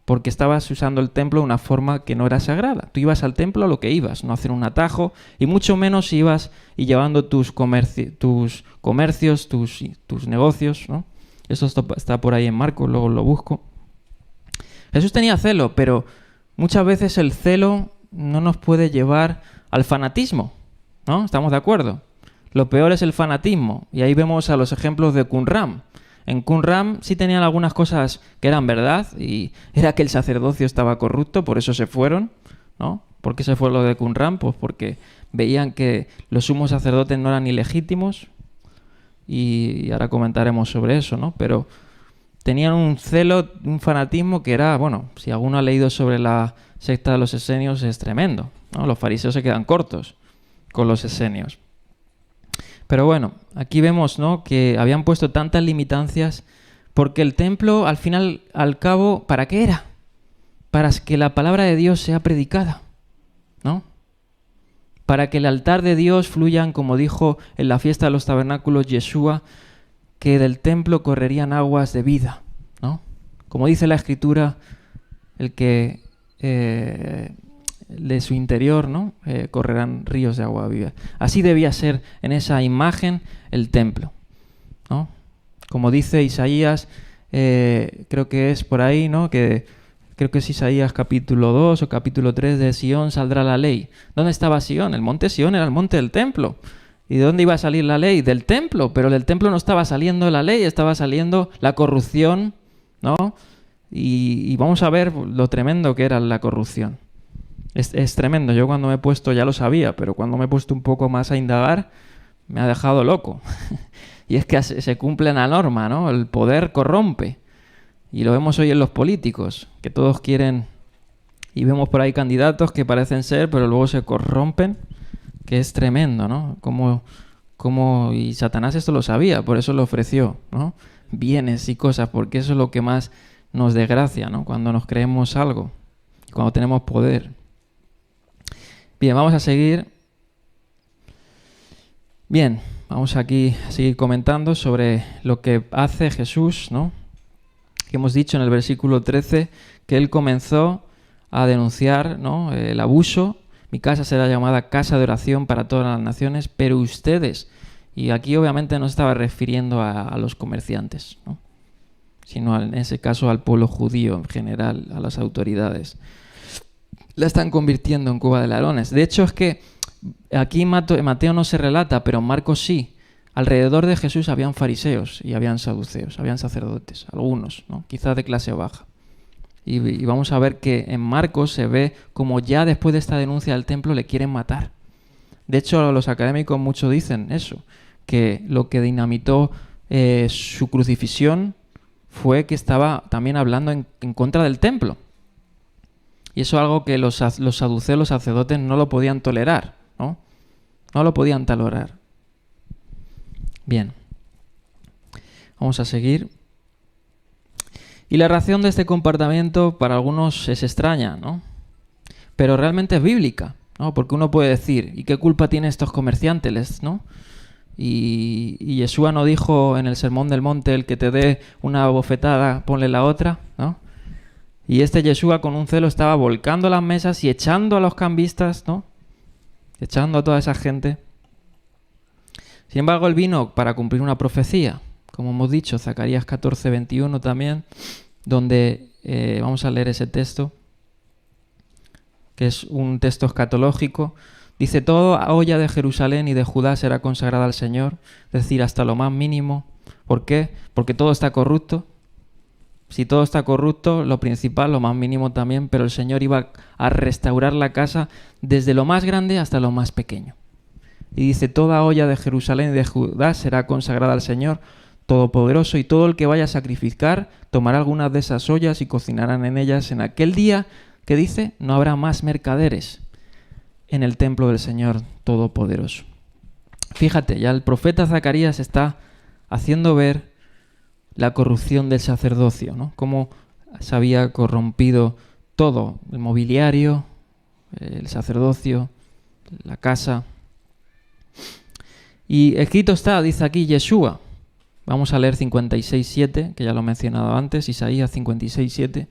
porque estabas usando el templo de una forma que no era sagrada. Tú ibas al templo a lo que ibas, no a hacer un atajo, y mucho menos ibas y llevando tus comercios, tus negocios, ¿no? Eso está por ahí en Marcos, luego lo busco. Jesús tenía celo, pero muchas veces el celo no nos puede llevar al fanatismo, ¿no? ¿Estamos de acuerdo? Lo peor es el fanatismo. Y ahí vemos a los ejemplos de Qumran. En Qumran sí tenían algunas cosas que eran verdad, y era que el sacerdocio estaba corrupto, por eso se fueron, ¿no? ¿Por qué se fue lo de Qumran? Pues porque veían que los sumos sacerdotes no eran ilegítimos, y ahora comentaremos sobre eso, ¿no? Pero tenían un celo, un fanatismo que era, bueno, si alguno ha leído sobre la secta de los esenios es tremendo, ¿no? Los fariseos se quedan cortos con los esenios. Pero bueno, aquí vemos, ¿no?, que habían puesto tantas limitancias porque el templo, al final, al cabo, ¿para qué era? Para que la palabra de Dios sea predicada, ¿no? Para que el altar de Dios fluyan, como dijo en la fiesta de los tabernáculos Yeshua, que del templo correrían aguas de vida, ¿no? Como dice la Escritura, el que de su interior, ¿no?, correrán ríos de agua viva. Así debía ser en esa imagen el templo, ¿no? Como dice Isaías, creo que es por ahí, ¿no?, que creo que es Isaías capítulo 2 o capítulo 3, de Sión saldrá la ley. ¿Dónde estaba Sión? El monte Sión era el monte del templo. ¿Y de dónde iba a salir la ley? Del templo. Pero del templo no estaba saliendo la ley, estaba saliendo la corrupción, ¿no? Y vamos a ver lo tremendo que era la corrupción. Es tremendo. Yo cuando me he puesto, ya lo sabía, pero cuando me he puesto un poco más a indagar, me ha dejado loco. Y es que se cumple la norma, ¿no? El poder corrompe. Y lo vemos hoy en los políticos, que todos quieren, y vemos por ahí candidatos que parecen ser, pero luego se corrompen, que es tremendo, ¿no? Y Satanás esto lo sabía, por eso le ofreció, ¿no?, bienes y cosas, porque eso es lo que más nos desgracia, ¿no?, cuando nos creemos algo, cuando tenemos poder. Bien, vamos a seguir. Bien, vamos aquí a seguir comentando sobre lo que hace Jesús, ¿no? Que hemos dicho en el versículo 13 que él comenzó a denunciar, ¿no?, el abuso. Mi casa será llamada casa de oración para todas las naciones, pero ustedes, y aquí obviamente no estaba refiriendo a los comerciantes, ¿no?, sino en ese caso al pueblo judío en general, a las autoridades, la están convirtiendo en cueva de ladrones. De hecho, es que aquí en Mateo no se relata, pero en Marcos sí. Alrededor de Jesús habían fariseos y habían saduceos, habían sacerdotes, algunos, ¿no?, quizás de clase baja. Y vamos a ver que en Marcos se ve como ya después de esta denuncia del templo le quieren matar. De hecho, los académicos mucho dicen eso, que lo que dinamitó su crucifixión fue que estaba también hablando en contra del templo. Y eso es algo que los saduceos, los sacerdotes, no lo podían tolerar, ¿no? No lo podían tolerar. Bien, vamos a seguir. Y la razón de este comportamiento para algunos es extraña, ¿no?, pero realmente es bíblica, ¿no? Porque uno puede decir, ¿y qué culpa tienen estos comerciantes, ¿no? Y Yeshua no dijo en el Sermón del Monte, el que te dé una bofetada, ponle la otra, ¿no? Y este Yeshua con un celo estaba volcando las mesas y echando a los cambistas, ¿no?, echando a toda esa gente. Sin embargo, él vino para cumplir una profecía, como hemos dicho, Zacarías 14, 21 también, donde vamos a leer ese texto, que es un texto escatológico. Dice, toda olla de Jerusalén y de Judá será consagrada al Señor, es decir, hasta lo más mínimo. ¿Por qué? Porque todo está corrupto. Si todo está corrupto, lo principal, lo más mínimo también, pero el Señor iba a restaurar la casa desde lo más grande hasta lo más pequeño. Y dice, toda olla de Jerusalén y de Judá será consagrada al Señor Todopoderoso, y todo el que vaya a sacrificar tomará algunas de esas ollas y cocinarán en ellas. En aquel día, que dice, no habrá más mercaderes en el templo del Señor Todopoderoso. Fíjate, ya el profeta Zacarías está haciendo ver la corrupción del sacerdocio, ¿no?, cómo se había corrompido todo, el mobiliario, el sacerdocio, la casa. Y escrito está, dice aquí Yeshua. Vamos a leer 56.7, que ya lo he mencionado antes, Isaías 56.7.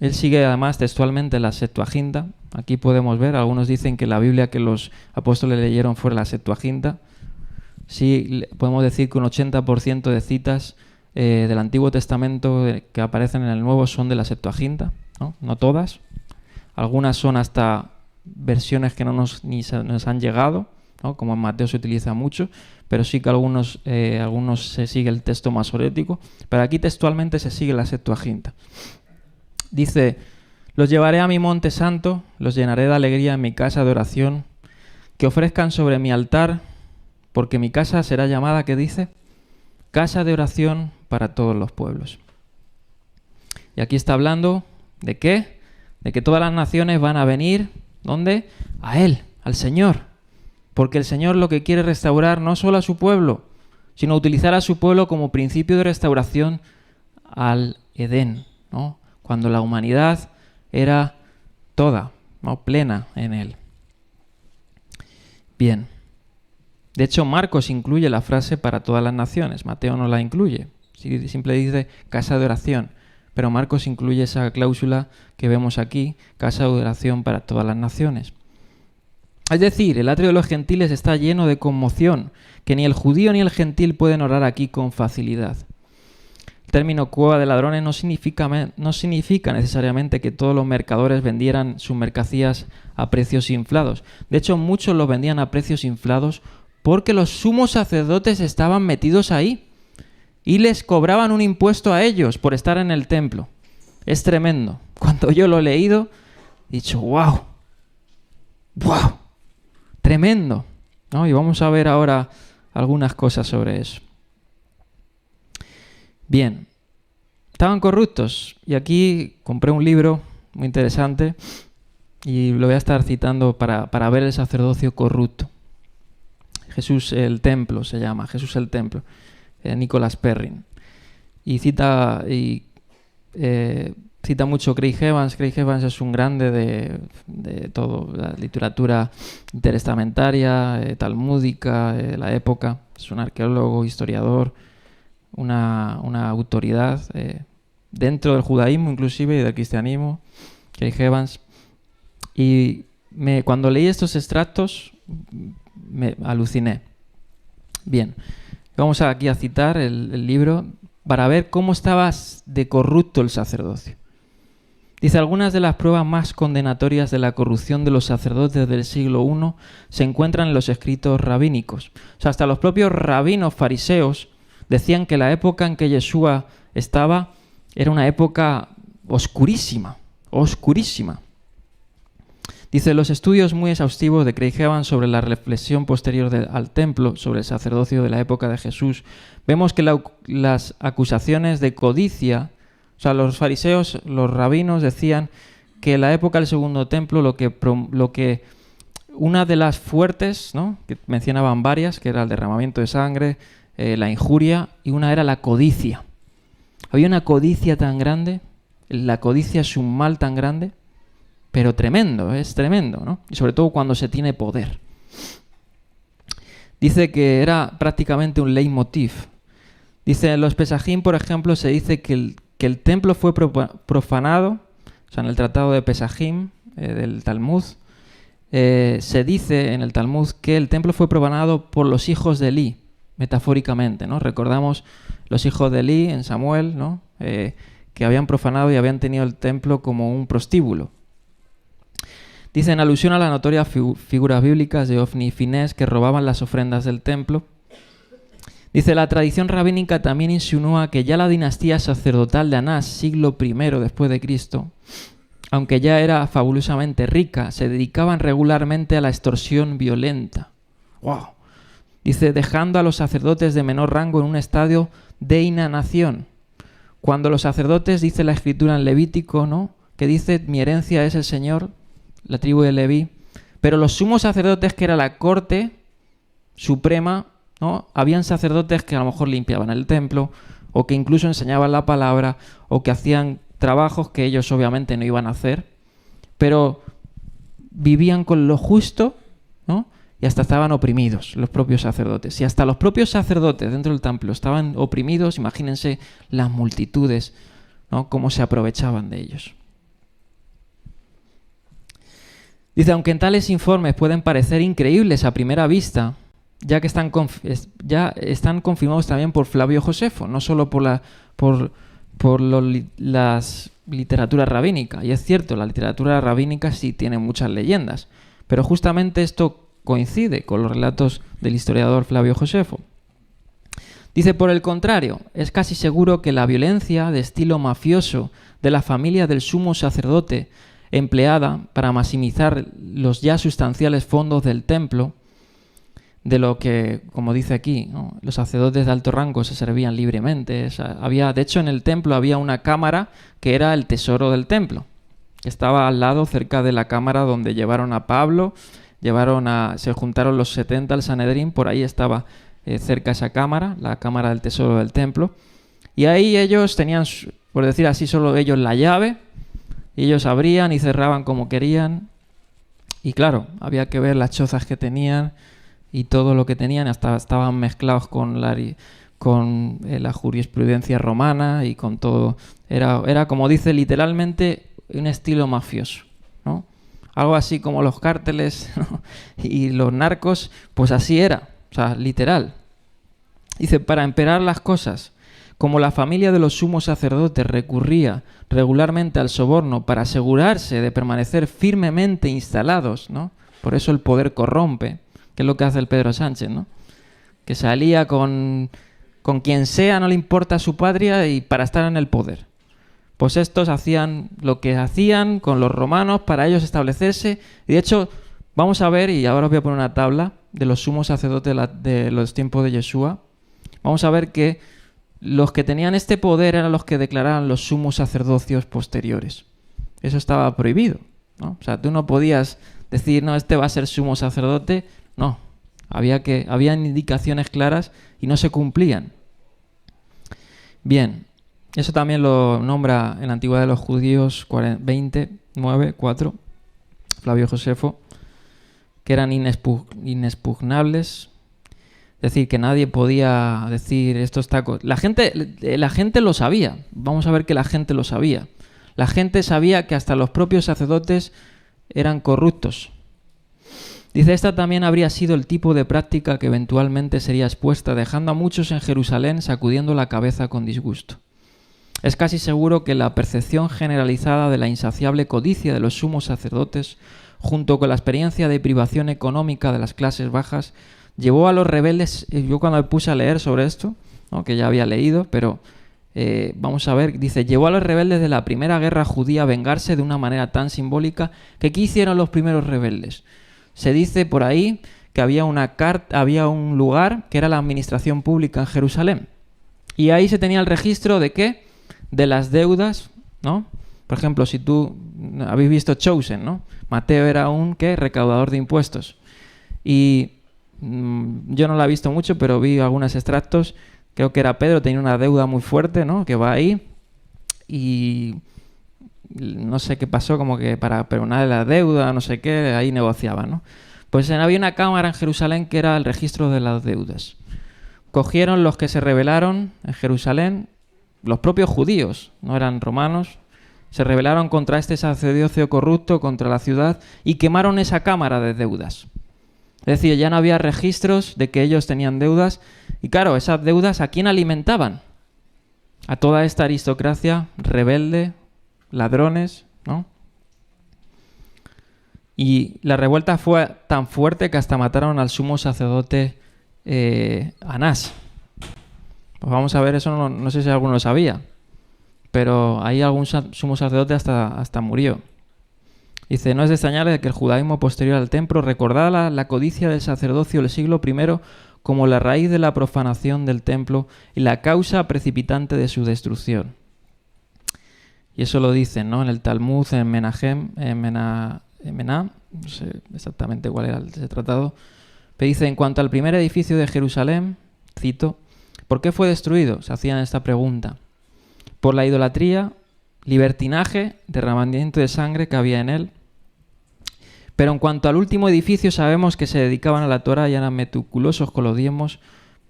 Él sigue además textualmente la Septuaginta. Aquí podemos ver, algunos dicen que la Biblia que los apóstoles leyeron fue la Septuaginta. Sí, podemos decir que un 80% de citas del Antiguo Testamento que aparecen en el Nuevo son de la Septuaginta, ¿no? No todas. Algunas son hasta versiones que no nos han llegado, ¿no? Como en Mateo se utiliza mucho, pero sí que algunos se sigue el texto masorético, pero aquí textualmente se sigue la Septuaginta. Dice: los llevaré a mi monte santo, los llenaré de alegría en mi casa de oración, que ofrezcan sobre mi altar, porque mi casa será llamada, ¿qué dice? Casa de oración para todos los pueblos. Y aquí está hablando ¿de qué? De que todas las naciones van a venir, ¿dónde? A Él, al Señor. Porque el Señor lo que quiere es restaurar no solo a su pueblo, sino utilizar a su pueblo como principio de restauración al Edén, ¿no? Cuando la humanidad era toda, ¿no? Plena en Él. Bien. De hecho, Marcos incluye la frase para todas las naciones. Mateo no la incluye. Simple dice casa de oración. Pero Marcos incluye esa cláusula que vemos aquí, casa de oración para todas las naciones. Es decir, el atrio de los gentiles está lleno de conmoción, que ni el judío ni el gentil pueden orar aquí con facilidad. El término cueva de ladrones no significa necesariamente que todos los mercadores vendieran sus mercancías a precios inflados. De hecho, muchos los vendían a precios inflados porque los sumos sacerdotes estaban metidos ahí y les cobraban un impuesto a ellos por estar en el templo. Es tremendo. Cuando yo lo he leído, he dicho, ¡wow! ¡Wow! Tremendo, ¿no? Y vamos a ver ahora algunas cosas sobre eso. Bien, estaban corruptos y aquí compré un libro muy interesante y lo voy a estar citando para ver el sacerdocio corrupto. Jesús el Templo se llama, Jesús el Templo, Nicholas Perrin. Y cita mucho Craig Evans. Craig Evans es un grande de todo, la literatura intertestamentaria, talmúdica, de la época. Es un arqueólogo, historiador, una autoridad dentro del judaísmo inclusive y del cristianismo, Craig Evans. Y cuando leí estos extractos me aluciné. Bien, vamos aquí a citar el libro para ver cómo estaba de corrupto el sacerdocio. Dice, algunas de las pruebas más condenatorias de la corrupción de los sacerdotes del siglo I se encuentran en los escritos rabínicos. O sea, hasta los propios rabinos fariseos decían que la época en que Yeshua estaba era una época oscurísima, oscurísima. Dice, los estudios muy exhaustivos de Craig Evans sobre la reflexión posterior al templo, sobre el sacerdocio de la época de Jesús, vemos que las acusaciones de codicia, o sea, los fariseos, los rabinos decían que en la época del segundo templo una de las fuertes, ¿no?, que mencionaban varias, que era el derramamiento de sangre, la injuria, y una era la codicia. Había una codicia tan grande, la codicia es un mal tan grande, pero tremendo, es tremendo, ¿no? Y sobre todo cuando se tiene poder. Dice que era prácticamente un leitmotiv. Dice, en los Pesajim, por ejemplo, se dice que el templo fue profanado, o sea, en el tratado de Pesajim, del Talmud, se dice en el Talmud que el templo fue profanado por los hijos de Elí, metafóricamente, ¿no? Recordamos los hijos de Elí en Samuel, ¿no? Que habían profanado y habían tenido el templo como un prostíbulo. Dice, en alusión a las notorias figuras bíblicas de Ofni y Finés que robaban las ofrendas del templo. Dice, la tradición rabínica también insinúa que ya la dinastía sacerdotal de Anás, siglo I después de Cristo, aunque ya era fabulosamente rica, se dedicaban regularmente a la extorsión violenta. ¡Wow! Dice, dejando a los sacerdotes de menor rango en un estadio de inanación. Cuando los sacerdotes, dice la escritura en Levítico, ¿no?, que dice, mi herencia es el Señor, la tribu de Leví, pero los sumos sacerdotes, que era la corte suprema, ¿no?, habían sacerdotes que a lo mejor limpiaban el templo, o que incluso enseñaban la palabra, o que hacían trabajos que ellos obviamente no iban a hacer, pero vivían con lo justo, ¿no?, y hasta estaban oprimidos los propios sacerdotes. Y hasta los propios sacerdotes dentro del templo estaban oprimidos, imagínense las multitudes, ¿no?, cómo se aprovechaban de ellos. Dice, aunque en tales informes pueden parecer increíbles a primera vista, ya que están confirmados también por Flavio Josefo, no solo por las literaturas rabínicas. Y es cierto, la literatura rabínica sí tiene muchas leyendas, pero justamente esto coincide con los relatos del historiador Flavio Josefo. Dice, por el contrario, es casi seguro que la violencia de estilo mafioso de la familia del sumo sacerdote, empleada para maximizar los ya sustanciales fondos del templo, de lo que, como dice aquí, ¿no?, los sacerdotes de alto rango se servían libremente. O sea, de hecho, en el templo había una cámara que era el tesoro del templo, que estaba al lado, cerca de la cámara donde llevaron a Pablo, se juntaron los 70 al Sanedrín, por ahí estaba cerca esa cámara, la cámara del tesoro del templo, y ahí ellos tenían, por decir así, solo ellos la llave, y ellos abrían y cerraban como querían, y claro, había que ver las chozas que tenían y todo lo que tenían, hasta estaban mezclados con la jurisprudencia romana y con todo. Era como dice literalmente un estilo mafioso, ¿no? Algo así como los cárteles, ¿no?, y los narcos, pues así era, o sea, literal. Dice, para empeorar las cosas, como la familia de los sumos sacerdotes recurría regularmente al soborno para asegurarse de permanecer firmemente instalados, ¿no? Por eso el poder corrompe, que es lo que hace el Pedro Sánchez, ¿no? Que salía con quien sea, no le importa su patria, y para estar en el poder. Pues estos hacían lo que hacían con los romanos para ellos establecerse. Y de hecho, vamos a ver, y ahora os voy a poner una tabla de los sumos sacerdotes de los tiempos de Yeshua. Vamos a ver que los que tenían este poder eran los que declaraban los sumos sacerdocios posteriores. Eso estaba prohibido, ¿no? O sea, tú no podías decir, no, este va a ser sumo sacerdote. No, habían indicaciones claras y no se cumplían. Bien, eso también lo nombra en la Antigüedad de los Judíos 29:4, Flavio Josefo, que eran inexpugnables. Es decir, que nadie podía decir estos tacos. La gente lo sabía. Vamos a ver que la gente lo sabía. La gente sabía que hasta los propios sacerdotes eran corruptos. Dice, esta también habría sido el tipo de práctica que eventualmente sería expuesta, dejando a muchos en Jerusalén sacudiendo la cabeza con disgusto. Es casi seguro que la percepción generalizada de la insaciable codicia de los sumos sacerdotes, junto con la experiencia de privación económica de las clases bajas, llevó a los rebeldes. Yo cuando me puse a leer sobre esto, ¿no?, que ya había leído, pero vamos a ver, dice, llevó a los rebeldes de la primera guerra judía a vengarse de una manera tan simbólica que ¿qué hicieron los primeros rebeldes? Se dice por ahí que había un lugar que era la administración pública en Jerusalén, y ahí se tenía el registro de ¿qué? De las deudas, ¿no? Por ejemplo, si tú habéis visto Chosen, ¿no? Mateo era un recaudador de impuestos, y yo no la he visto mucho, pero vi algunos extractos. Creo que era Pedro, tenía una deuda muy fuerte, ¿no?, que va ahí, y no sé qué pasó, como que para perdonar la deuda, no sé qué, ahí negociaban, ¿no? Pues había una cámara en Jerusalén que era el registro de las deudas. Cogieron los que se rebelaron en Jerusalén, los propios judíos, no eran romanos, se rebelaron contra este sacerdocio corrupto, contra la ciudad, y quemaron esa cámara de deudas. Es decir, ya no había registros de que ellos tenían deudas. Y claro, esas deudas, ¿a quién alimentaban? A toda esta aristocracia rebelde, ladrones, ¿no? Y la revuelta fue tan fuerte que hasta mataron al sumo sacerdote Anás. Pues vamos a ver, eso no sé si alguno lo sabía, pero ahí algún sumo sacerdote hasta murió. Dice, no es de extrañar que el judaísmo posterior al templo recordara la codicia del sacerdocio del siglo I como la raíz de la profanación del templo y la causa precipitante de su destrucción. Y eso lo dicen, ¿no?, en el Talmud, en Mená, no sé exactamente cuál era ese tratado, pero dice, en cuanto al primer edificio de Jerusalén, cito, ¿por qué fue destruido? Se hacían esta pregunta. Por la idolatría, libertinaje, derramamiento de sangre que había en él. Pero en cuanto al último edificio, sabemos que se dedicaban a la Torá y eran meticulosos con los diezmos.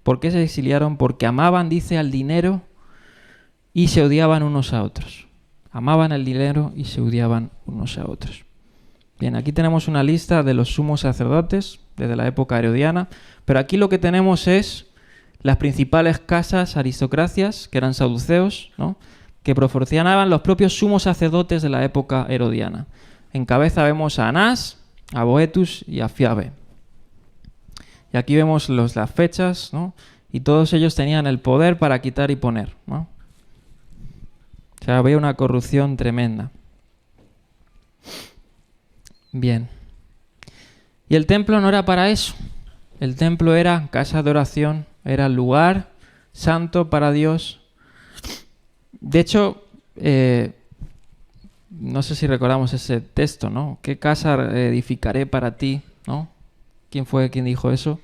¿Por qué se exiliaron? Porque amaban, dice, al dinero y se odiaban unos a otros. Amaban el dinero y se odiaban unos a otros. Bien, aquí tenemos una lista de los sumos sacerdotes desde la época herodiana, pero aquí lo que tenemos es las principales casas, aristocracias, que eran saduceos, ¿no?, que proporcionaban los propios sumos sacerdotes de la época herodiana. En cabeza vemos a Anás, a Boetus y a Fiabe, Y aquí vemos las fechas, ¿no? Y todos ellos tenían el poder para quitar y poner, ¿no? O sea, había una corrupción tremenda. Bien. Y el templo no era para eso. El templo era casa de oración, era lugar santo para Dios. De hecho, no sé si recordamos ese texto, ¿no? ¿Qué casa edificaré para ti? ¿No? ¿Quién fue quien dijo eso?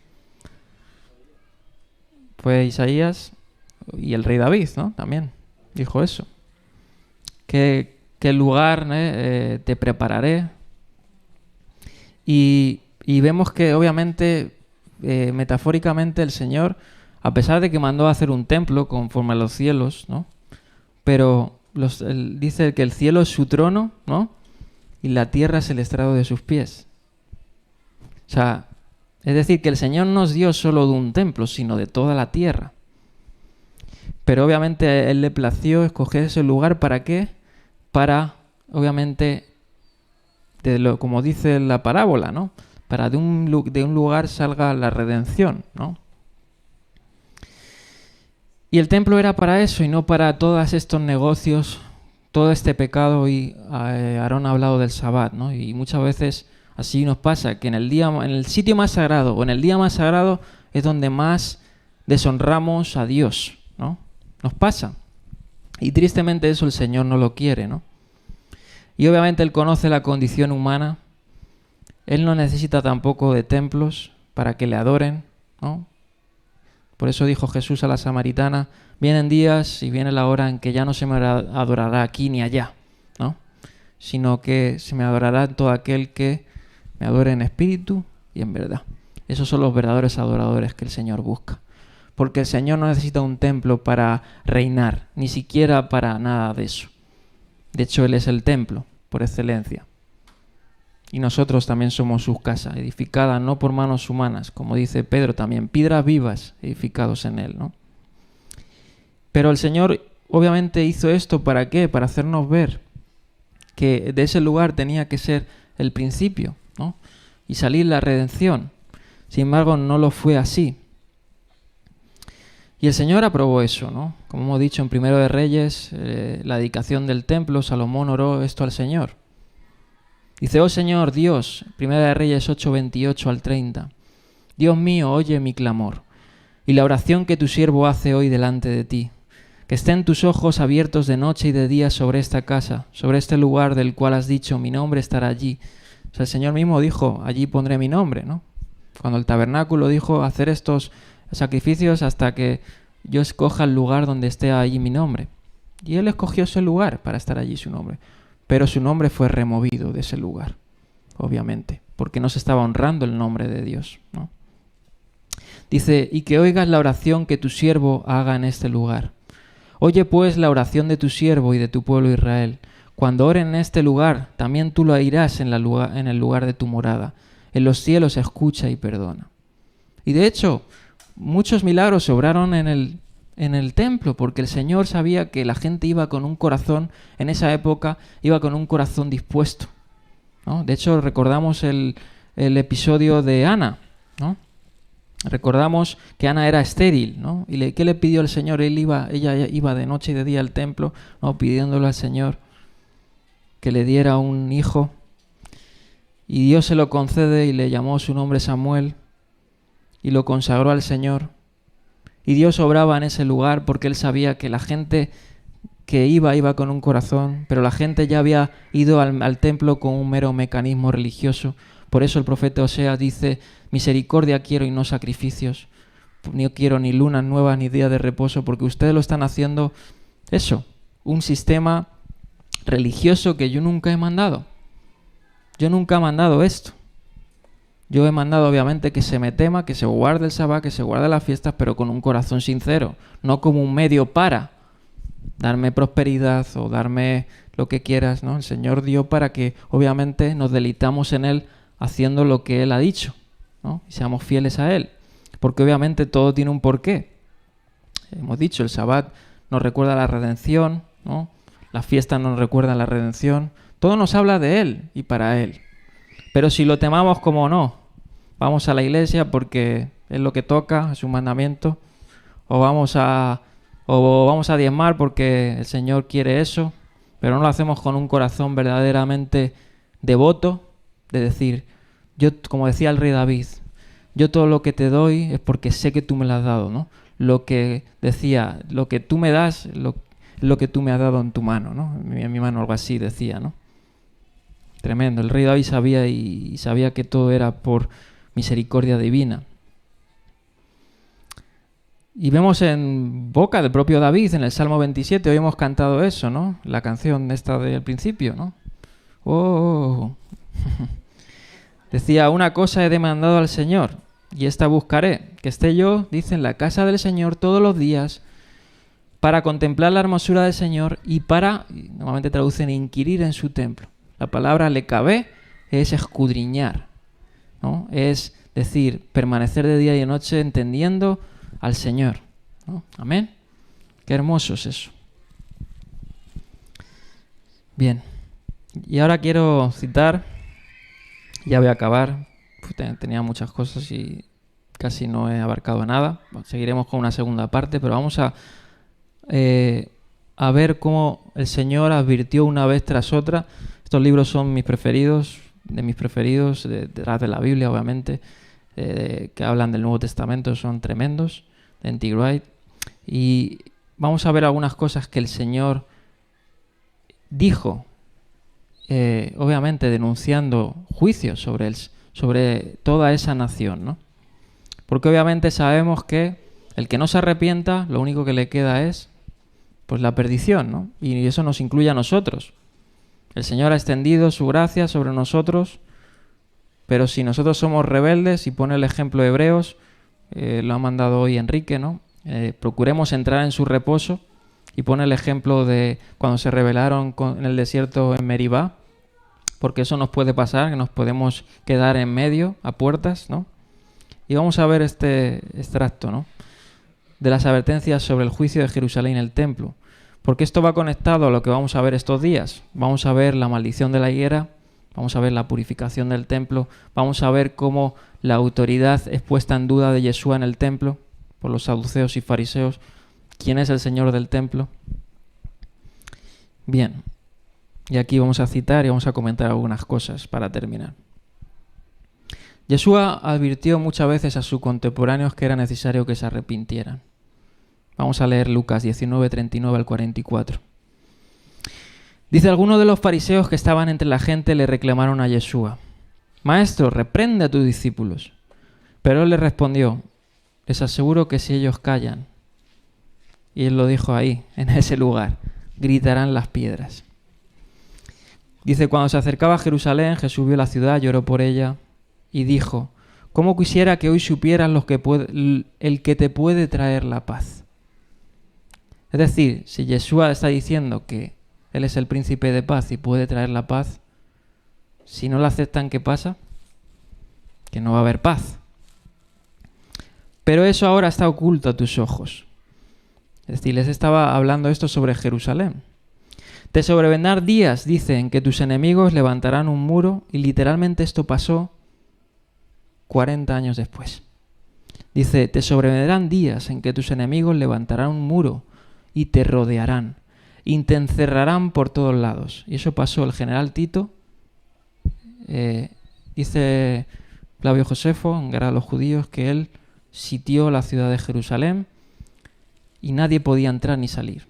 Fue Isaías y el rey David, ¿no? También dijo eso. ¿Qué lugar te prepararé? Y vemos que obviamente, metafóricamente, el Señor, a pesar de que mandó a hacer un templo conforme a los cielos, ¿no? Pero dice que el cielo es su trono, ¿no? Y la tierra es el estrado de sus pies. O sea, es decir, que el Señor no nos dio solo de un templo, sino de toda la tierra. Pero obviamente a Él le plació escoger ese lugar, ¿para qué? Para, obviamente, como dice la parábola, ¿no? Para de un lugar salga la redención, ¿no? Y el templo era para eso y no para todos estos negocios, todo este pecado. Y Aarón ha hablado del Sabbat, ¿no? Y muchas veces así nos pasa, que en el sitio más sagrado o en el día más sagrado es donde más deshonramos a Dios, ¿no? Nos pasa. Y tristemente eso el Señor no lo quiere, ¿no? Y obviamente Él conoce la condición humana. Él no necesita tampoco de templos para que le adoren, ¿no? Por eso dijo Jesús a la samaritana: vienen días y viene la hora en que ya no se me adorará aquí ni allá, ¿no? Sino que se me adorará todo aquel que me adore en espíritu y en verdad. Esos son los verdaderos adoradores que el Señor busca. Porque el Señor no necesita un templo para reinar, ni siquiera para nada de eso. De hecho, Él es el templo por excelencia. Y nosotros también somos su casa, edificada no por manos humanas, como dice Pedro también, piedras vivas edificados en Él, ¿no? Pero el Señor obviamente hizo esto, ¿para qué? Para hacernos ver que de ese lugar tenía que ser el principio, ¿no? Y salir la redención. Sin embargo, no lo fue así. Y el Señor aprobó eso, ¿no? Como hemos dicho en Primero de Reyes, la dedicación del templo, Salomón oró esto al Señor. Dice: oh Señor Dios, Primera de Reyes 8, 28 al 30. Dios mío, oye mi clamor y la oración que tu siervo hace hoy delante de ti. Que estén tus ojos abiertos de noche y de día sobre esta casa, sobre este lugar del cual has dicho, mi nombre estará allí. O sea, el Señor mismo dijo, allí pondré mi nombre, ¿no? Cuando el tabernáculo dijo, hacer estos sacrificios hasta que yo escoja el lugar donde esté allí mi nombre. Y Él escogió ese lugar para estar allí su nombre. Pero su nombre fue removido de ese lugar, obviamente, porque no se estaba honrando el nombre de Dios, ¿no? Dice: y que oigas la oración que tu siervo haga en este lugar. Oye pues la oración de tu siervo y de tu pueblo Israel. Cuando oren en este lugar, también tú lo oirás en el lugar de tu morada. En los cielos escucha y perdona. Y de hecho, muchos milagros se obraron en el templo, porque el Señor sabía que la gente iba con un corazón, en esa época, iba con un corazón dispuesto, ¿no? De hecho, recordamos el episodio de Ana, ¿no? Recordamos que Ana era estéril, ¿no? ¿Y qué le pidió el Señor? Ella iba de noche y de día al templo, ¿no? Pidiéndole al Señor que le diera un hijo. Y Dios se lo concede y le llamó su nombre Samuel y lo consagró al Señor. Y Dios obraba en ese lugar porque Él sabía que la gente que iba con un corazón, pero la gente ya había ido al templo con un mero mecanismo religioso. Por eso el profeta Oseas dice: misericordia quiero y no sacrificios. No quiero ni lunas nuevas ni días de reposo, porque ustedes lo están haciendo eso, un sistema religioso que yo nunca he mandado. Yo nunca he mandado esto. Yo he mandado obviamente que se me tema, que se guarde el Sabbat, que se guarde las fiestas, pero con un corazón sincero, no como un medio para darme prosperidad o darme lo que quieras, ¿no? El Señor dio para que obviamente nos deleitamos en Él haciendo lo que Él ha dicho, ¿no? Y seamos fieles a Él, porque obviamente todo tiene un porqué. Hemos dicho, el Sabbat nos recuerda la redención, ¿no? Las fiestas nos recuerdan la redención. Todo nos habla de Él y para Él. Pero si lo temamos como no, vamos a la iglesia porque es lo que toca, es un mandamiento, o vamos a diezmar porque el Señor quiere eso, pero no lo hacemos con un corazón verdaderamente devoto, de decir, yo, como decía el rey David, yo todo lo que te doy es porque sé que tú me lo has dado, ¿no? Lo que decía, lo que tú me das, lo que tú me has dado en tu mano, ¿no? En mi mano, algo así decía, ¿no? Tremendo. El rey David sabía que todo era por misericordia divina. Y vemos en boca del propio David, en el Salmo 27, hoy hemos cantado eso, ¿no? La canción esta del principio, ¿no? Oh. Decía, una cosa he demandado al Señor, y esta buscaré, que esté yo, dice, en la casa del Señor todos los días, para contemplar la hermosura del Señor y para, normalmente traducen, inquirir en su templo. La palabra lekabé es escudriñar, ¿no? Es decir, permanecer de día y de noche entendiendo al Señor, ¿no? Amén. Qué hermoso es eso. Bien. Y ahora quiero citar, ya voy a acabar, tenía muchas cosas y casi no he abarcado nada. Seguiremos con una segunda parte, pero vamos a ver cómo el Señor advirtió una vez tras otra. Estos libros son mis preferidos, detrás de la Biblia, obviamente, que hablan del Nuevo Testamento, son tremendos, de N.T. Wright. Y vamos a ver algunas cosas que el Señor dijo, obviamente denunciando juicios sobre toda esa nación, ¿no? Porque obviamente sabemos que el que no se arrepienta, lo único que le queda es pues la perdición, ¿no? Y eso nos incluye a nosotros. El Señor ha extendido su gracia sobre nosotros, pero si nosotros somos rebeldes, y pone el ejemplo de Hebreos, lo ha mandado hoy Enrique, ¿no? Procuremos entrar en su reposo, y pone el ejemplo de cuando se rebelaron en el desierto en Meribá, porque eso nos puede pasar, que nos podemos quedar en medio, a puertas, ¿no? Y vamos a ver este extracto, ¿no?, de las advertencias sobre el juicio de Jerusalén y el templo. Porque esto va conectado a lo que vamos a ver estos días. Vamos a ver la maldición de la higuera, vamos a ver la purificación del templo, vamos a ver cómo la autoridad es puesta en duda de Yeshua en el templo por los saduceos y fariseos. ¿Quién es el Señor del templo? Bien, y aquí vamos a citar y vamos a comentar algunas cosas para terminar. Yeshua advirtió muchas veces a sus contemporáneos que era necesario que se arrepintieran. Vamos a leer Lucas 19, 39 al 44. Dice, algunos de los fariseos que estaban entre la gente le reclamaron a Yeshua: Maestro, reprende a tus discípulos. Pero él les respondió: les aseguro que si ellos callan, y él lo dijo ahí, en ese lugar, gritarán las piedras. Dice, cuando se acercaba a Jerusalén, Jesús vio la ciudad, lloró por ella y dijo: ¿cómo quisiera que hoy supieran el que te puede traer la paz? Es decir, si Yeshua está diciendo que Él es el príncipe de paz y puede traer la paz, si no la aceptan, ¿qué pasa? Que no va a haber paz. Pero eso ahora está oculto a tus ojos. Es decir, les estaba hablando esto sobre Jerusalén. Te sobrevendrán días, dicen, que tus enemigos levantarán un muro, y literalmente esto pasó 40 años después. Dice, te sobrevendrán días en que tus enemigos levantarán un muro y te rodearán y te encerrarán por todos lados. Y eso pasó. El general Tito, dice Flavio Josefo, en Guerra de los Judíos, que él sitió la ciudad de Jerusalén y nadie podía entrar ni salir.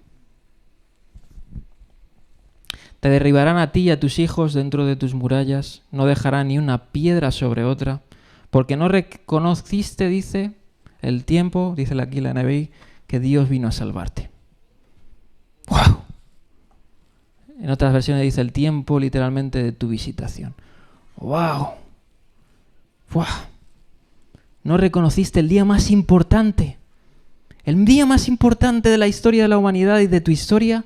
Te derribarán a ti y a tus hijos dentro de tus murallas, no dejarán ni una piedra sobre otra, porque no reconociste, dice, el tiempo, dice aquí la NBI, que Dios vino a salvarte. ¡Wow! En otras versiones dice el tiempo literalmente de tu visitación. ¡Wow! ¡Wow! No reconociste el día más importante. El día más importante de la historia de la humanidad y de tu historia,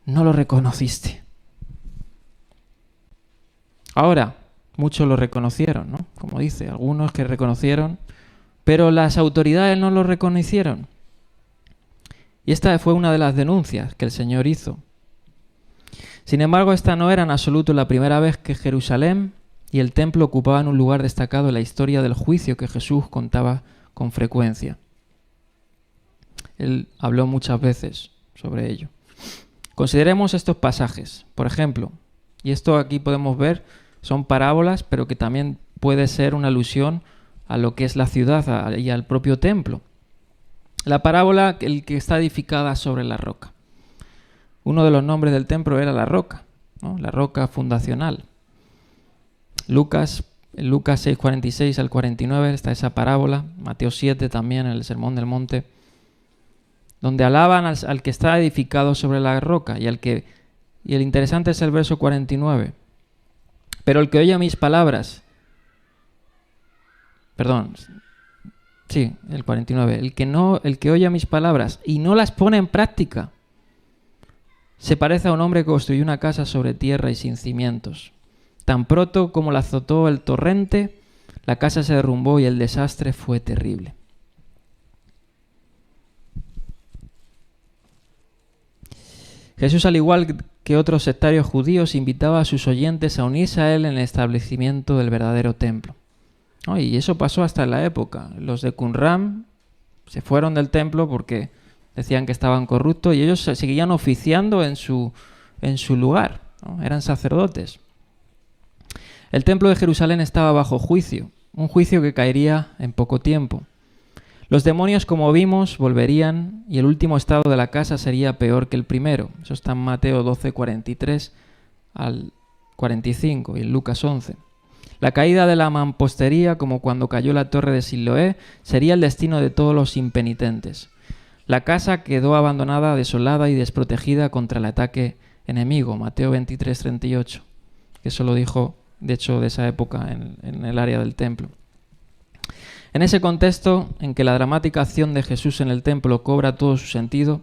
no lo reconociste. Ahora, muchos lo reconocieron, ¿no? Como dice, algunos que reconocieron, pero las autoridades no lo reconocieron. Y esta fue una de las denuncias que el Señor hizo. Sin embargo, esta no era en absoluto la primera vez que Jerusalén y el templo ocupaban un lugar destacado en la historia del juicio que Jesús contaba con frecuencia. Él habló muchas veces sobre ello. Consideremos estos pasajes. Por ejemplo, y esto aquí podemos ver, son parábolas, pero que también puede ser una alusión a lo que es la ciudad y al propio templo. La parábola, el que está edificada sobre la roca. Uno de los nombres del templo era la roca, ¿no? La roca fundacional. En Lucas 6, 46 al 49 está esa parábola. Mateo 7 también, en el Sermón del Monte, donde alaban al que está edificado sobre la roca. Y el interesante es el verso 49. Pero el que oye mis palabras... Perdón. Sí, el 49. El que oye mis palabras y no las pone en práctica se parece a un hombre que construyó una casa sobre tierra y sin cimientos. Tan pronto como la azotó el torrente, la casa se derrumbó y el desastre fue terrible. Jesús, al igual que otros sectarios judíos, invitaba a sus oyentes a unirse a él en el establecimiento del verdadero templo. ¿No? Y eso pasó hasta en la época. Los de Qumran se fueron del templo porque decían que estaban corruptos y ellos seguían oficiando en su lugar, ¿no? Eran sacerdotes. El templo de Jerusalén estaba bajo juicio, un juicio que caería en poco tiempo. Los demonios, como vimos, volverían y el último estado de la casa sería peor que el primero. Eso está en Mateo 12, 43 al 45 y en Lucas 11. La caída de la mampostería, como cuando cayó la torre de Siloé, sería el destino de todos los impenitentes. La casa quedó abandonada, desolada y desprotegida contra el ataque enemigo. Mateo 23, 38. Eso lo dijo, de hecho, de esa época en el área del templo. En ese contexto, en que la dramática acción de Jesús en el templo cobra todo su sentido,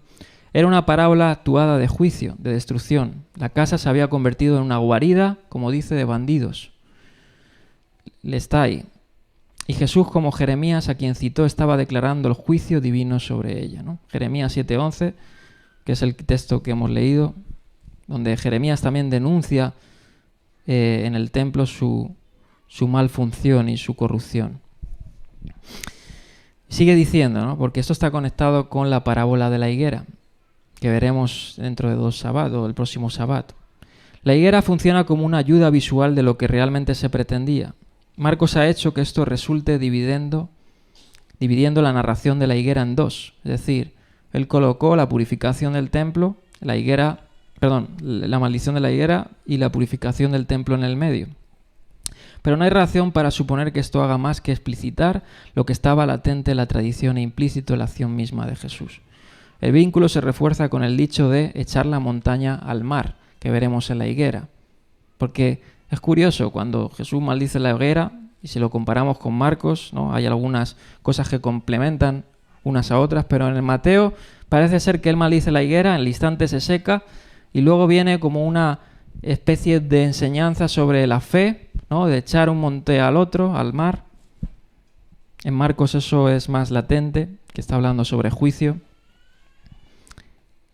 era una parábola actuada de juicio, de destrucción. La casa se había convertido en una guarida, como dice, de bandidos. Lestai. Y Jesús, como Jeremías, a quien citó, estaba declarando el juicio divino sobre ella, ¿no? Jeremías 7:11, que es el texto que hemos leído, donde Jeremías también denuncia en el templo su malfunción y su corrupción. Sigue diciendo, ¿no? Porque esto está conectado con la parábola de la higuera, que veremos dentro de 2 sábados, el próximo sábado. La higuera funciona como una ayuda visual de lo que realmente se pretendía. Marcos ha hecho que esto resulte dividiendo la narración de la higuera en dos. Es decir, él colocó la purificación del templo, la maldición de la higuera y la purificación del templo en el medio. Pero no hay razón para suponer que esto haga más que explicitar lo que estaba latente en la tradición e implícito en la acción misma de Jesús. El vínculo se refuerza con el dicho de echar la montaña al mar, que veremos en la higuera. Porque es curioso, cuando Jesús maldice la higuera, y si lo comparamos con Marcos, ¿no? Hay algunas cosas que complementan unas a otras, pero en el Mateo parece ser que él maldice la higuera, en el instante se seca, y luego viene como una especie de enseñanza sobre la fe, ¿no? De echar un monte al otro, al mar. En Marcos eso es más latente, que está hablando sobre juicio.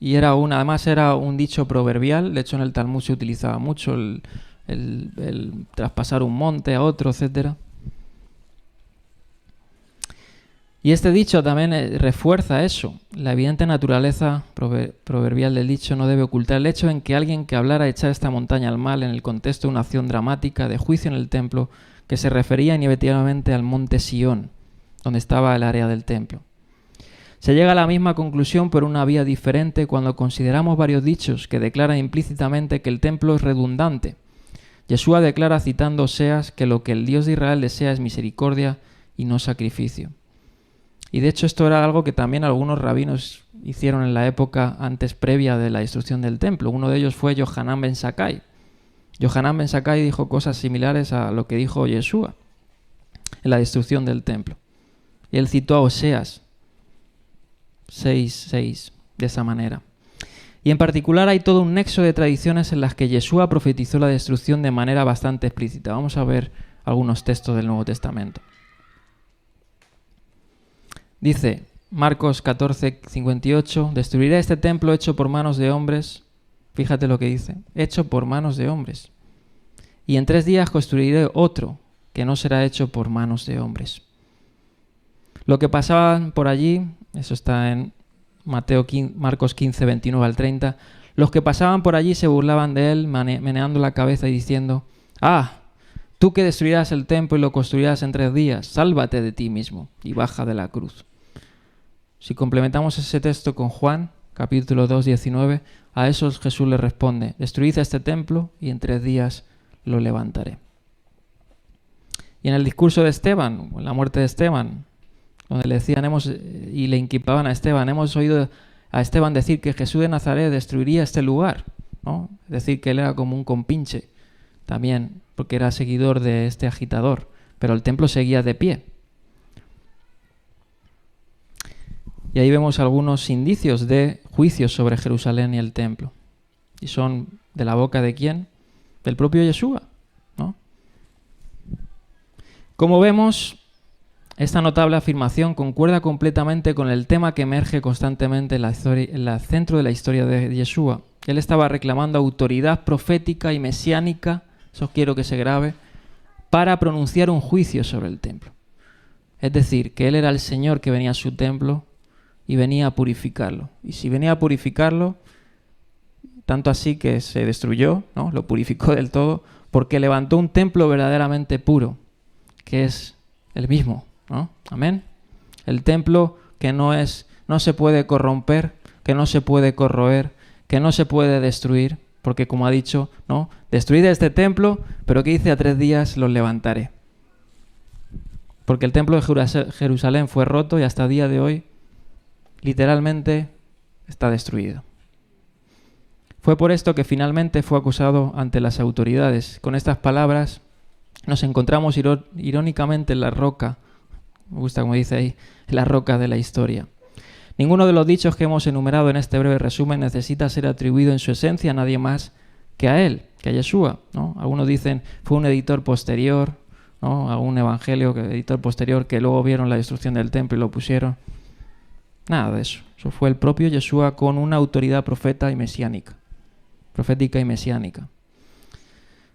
Y además era un dicho proverbial, de hecho en el Talmud se utilizaba mucho el traspasar un monte a otro, etcétera. Y este dicho también refuerza eso. La evidente naturaleza proverbial del dicho no debe ocultar el hecho en que alguien que hablara de echar esta montaña al mar en el contexto de una acción dramática de juicio en el templo, que se refería inevitablemente al monte Sión, donde estaba el área del templo. Se llega a la misma conclusión por una vía diferente cuando consideramos varios dichos que declaran implícitamente que el templo es redundante. Yeshua declara citando Oseas que lo que el Dios de Israel desea es misericordia y no sacrificio. Y de hecho esto era algo que también algunos rabinos hicieron en la época antes previa de la destrucción del templo. Uno de ellos fue Yohanan ben Zakkai. Yohanan ben Zakkai dijo cosas similares a lo que dijo Yeshua en la destrucción del templo. Y él citó a Oseas 6:6 de esa manera. Y en particular hay todo un nexo de tradiciones en las que Yeshua profetizó la destrucción de manera bastante explícita. Vamos a ver algunos textos del Nuevo Testamento. Dice Marcos 14:58, destruiré este templo hecho por manos de hombres. Fíjate lo que dice, hecho por manos de hombres. Y en 3 días construiré otro que no será hecho por manos de hombres. Lo que pasaban por allí, eso está en Marcos 15, 29 al 30, los que pasaban por allí se burlaban de él, meneando la cabeza y diciendo: «Ah, tú que destruirás el templo y lo construirás en 3 días, sálvate de ti mismo y baja de la cruz». Si complementamos ese texto con Juan, capítulo 2, 19, a esos Jesús les responde: «Destruid este templo y en 3 días lo levantaré». Y en el discurso de Esteban, en la muerte de Esteban, donde le decían y le inculpaban a Esteban: «Hemos oído a Esteban decir que Jesús de Nazaret destruiría este lugar», ¿no? Es decir, que él era como un compinche también, porque era seguidor de este agitador, pero el templo seguía de pie. Y ahí vemos algunos indicios de juicios sobre Jerusalén y el templo. Y son de la boca de ¿quién? Del propio Yeshua, ¿no? Como vemos, esta notable afirmación concuerda completamente con el tema que emerge constantemente en el centro de la historia de Yeshua. Él estaba reclamando autoridad profética y mesiánica, eso quiero que se grabe, para pronunciar un juicio sobre el templo. Es decir, que él era el Señor que venía a su templo y venía a purificarlo. Y si venía a purificarlo, tanto así que se destruyó, ¿no? Lo purificó del todo, porque levantó un templo verdaderamente puro, que es el mismo, ¿no? Amén. El templo que no se puede corromper, que no se puede corroer, que no se puede destruir, porque como ha dicho, ¿no? Destruid este templo, pero que dice: a 3 días los levantaré. Porque el templo de Jerusalén fue roto y hasta el día de hoy literalmente está destruido. Fue por esto que finalmente fue acusado ante las autoridades. Con estas palabras nos encontramos irónicamente en la roca, me gusta como dice ahí, en la roca de la historia. Ninguno de los dichos que hemos enumerado en este breve resumen necesita ser atribuido en su esencia a nadie más que a él, que a Yeshua, ¿no? Algunos dicen fue un editor posterior, ¿no? Algún evangelio, editor posterior, que luego vieron la destrucción del templo y lo pusieron. Nada de eso. Eso fue el propio Yeshua con una autoridad profética y mesiánica.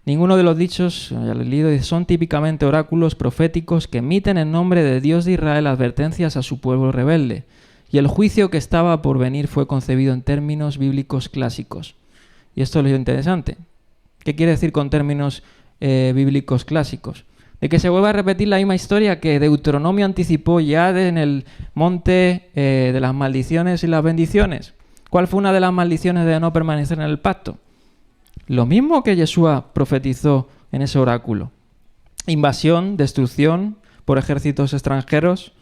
Ninguno de los dichos, ya lo he leído, son típicamente oráculos proféticos que emiten en nombre de Dios de Israel advertencias a su pueblo rebelde. Y el juicio que estaba por venir fue concebido en términos bíblicos clásicos. Y esto es lo interesante. ¿Qué quiere decir con términos bíblicos clásicos? De que se vuelva a repetir la misma historia que Deuteronomio anticipó ya en el monte de las maldiciones y las bendiciones. ¿Cuál fue una de las maldiciones de no permanecer en el pacto? Lo mismo que Yeshua profetizó en ese oráculo. Invasión, destrucción por ejércitos extranjeros,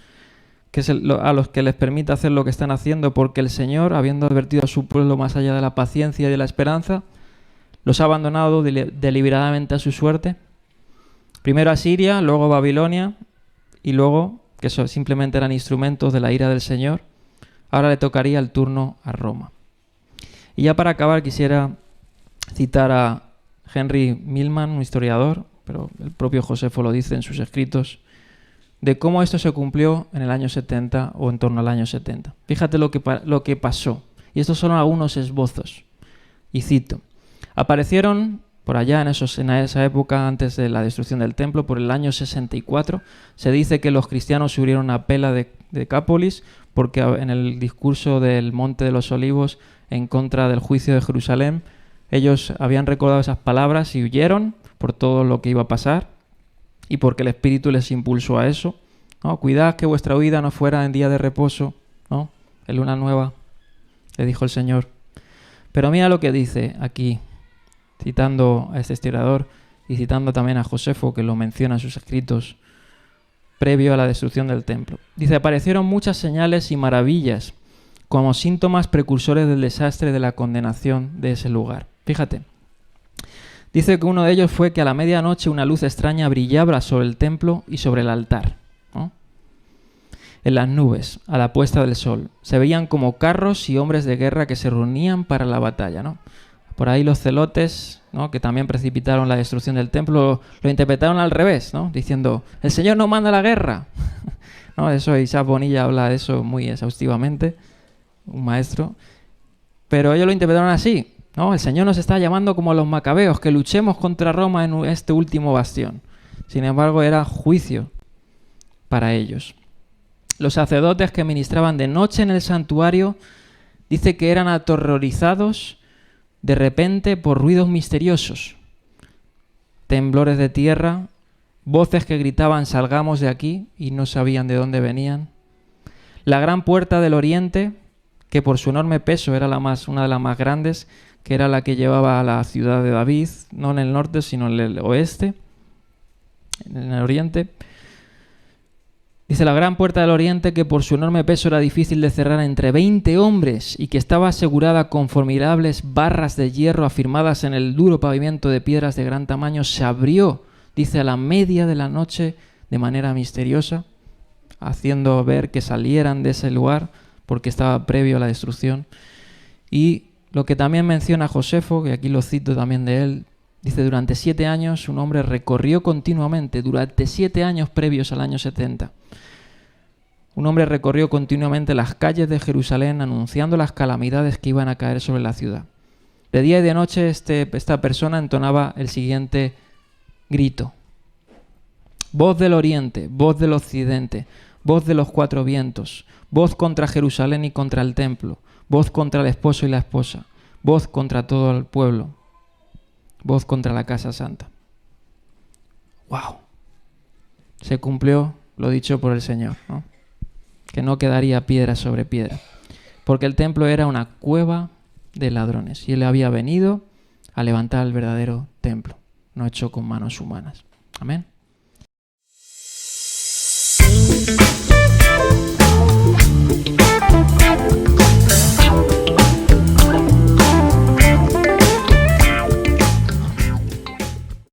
que es a los que les permite hacer lo que están haciendo, porque el Señor, habiendo advertido a su pueblo más allá de la paciencia y de la esperanza, los ha abandonado deliberadamente a su suerte. Primero a Siria, luego a Babilonia, y luego, que eso simplemente eran instrumentos de la ira del Señor, ahora le tocaría el turno a Roma. Y ya para acabar quisiera citar a Henry Milman, un historiador, pero el propio Josefo lo dice en sus escritos, de cómo esto se cumplió en el año 70 o en torno al año 70. Fíjate lo que pasó. Y estos son algunos esbozos. Y cito: aparecieron por allá en esa época, antes de la destrucción del templo, por el año 64, se dice que los cristianos subieron a Pela de Decápolis porque en el discurso del Monte de los Olivos en contra del juicio de Jerusalén, ellos habían recordado esas palabras y huyeron por todo lo que iba a pasar y porque el Espíritu les impulsó a eso, ¿no? Cuidad que vuestra huida no fuera en día de reposo, ¿no? En luna nueva, le dijo el Señor. Pero mira lo que dice aquí, citando a este historiador y citando también a Josefo, que lo menciona en sus escritos previo a la destrucción del templo. Dice: aparecieron muchas señales y maravillas como síntomas precursores del desastre de la condenación de ese lugar. Fíjate. Dice que uno de ellos fue que a la medianoche una luz extraña brillaba sobre el templo y sobre el altar, ¿no? En las nubes, a la puesta del sol, se veían como carros y hombres de guerra que se reunían para la batalla, ¿no? Por ahí los celotes, ¿no?, que también precipitaron la destrucción del templo, lo interpretaron al revés, ¿no?, diciendo: el Señor no manda la guerra. ¿No? Eso Isaac Bonilla habla de eso muy exhaustivamente, un maestro. Pero ellos lo interpretaron así, ¿no? El Señor nos está llamando como los macabeos, que luchemos contra Roma en este último bastión. Sin embargo, era juicio para ellos. Los sacerdotes que ministraban de noche en el santuario, dice que eran aterrorizados de repente por ruidos misteriosos, temblores de tierra, voces que gritaban salgamos de aquí y no sabían de dónde venían. La gran puerta del oriente, que por su enorme peso era una de las más grandes, que era la que llevaba a la ciudad de David, no en el norte sino en el oeste, en el oriente. Dice la gran puerta del oriente que por su enorme peso era difícil de cerrar entre 20 hombres y que estaba asegurada con formidables barras de hierro afirmadas en el duro pavimento de piedras de gran tamaño, se abrió, dice, a la media de la noche de manera misteriosa, haciendo ver que salieran de ese lugar porque estaba previo a la destrucción. Y lo que también menciona Josefo, que aquí lo cito también de él, dice, durante 7 años un hombre recorrió continuamente, durante 7 años previos al año 70, un hombre recorrió continuamente las calles de Jerusalén anunciando las calamidades que iban a caer sobre la ciudad. De día y de noche esta persona entonaba el siguiente grito: voz del oriente, voz del occidente, voz de los 4 vientos, voz contra Jerusalén y contra el templo, voz contra el esposo y la esposa, voz contra todo el pueblo, voz contra la casa santa. ¡Wow! Se cumplió lo dicho por el Señor, ¿no? Que no quedaría piedra sobre piedra, porque el templo era una cueva de ladrones y Él había venido a levantar el verdadero templo, no hecho con manos humanas. Amén.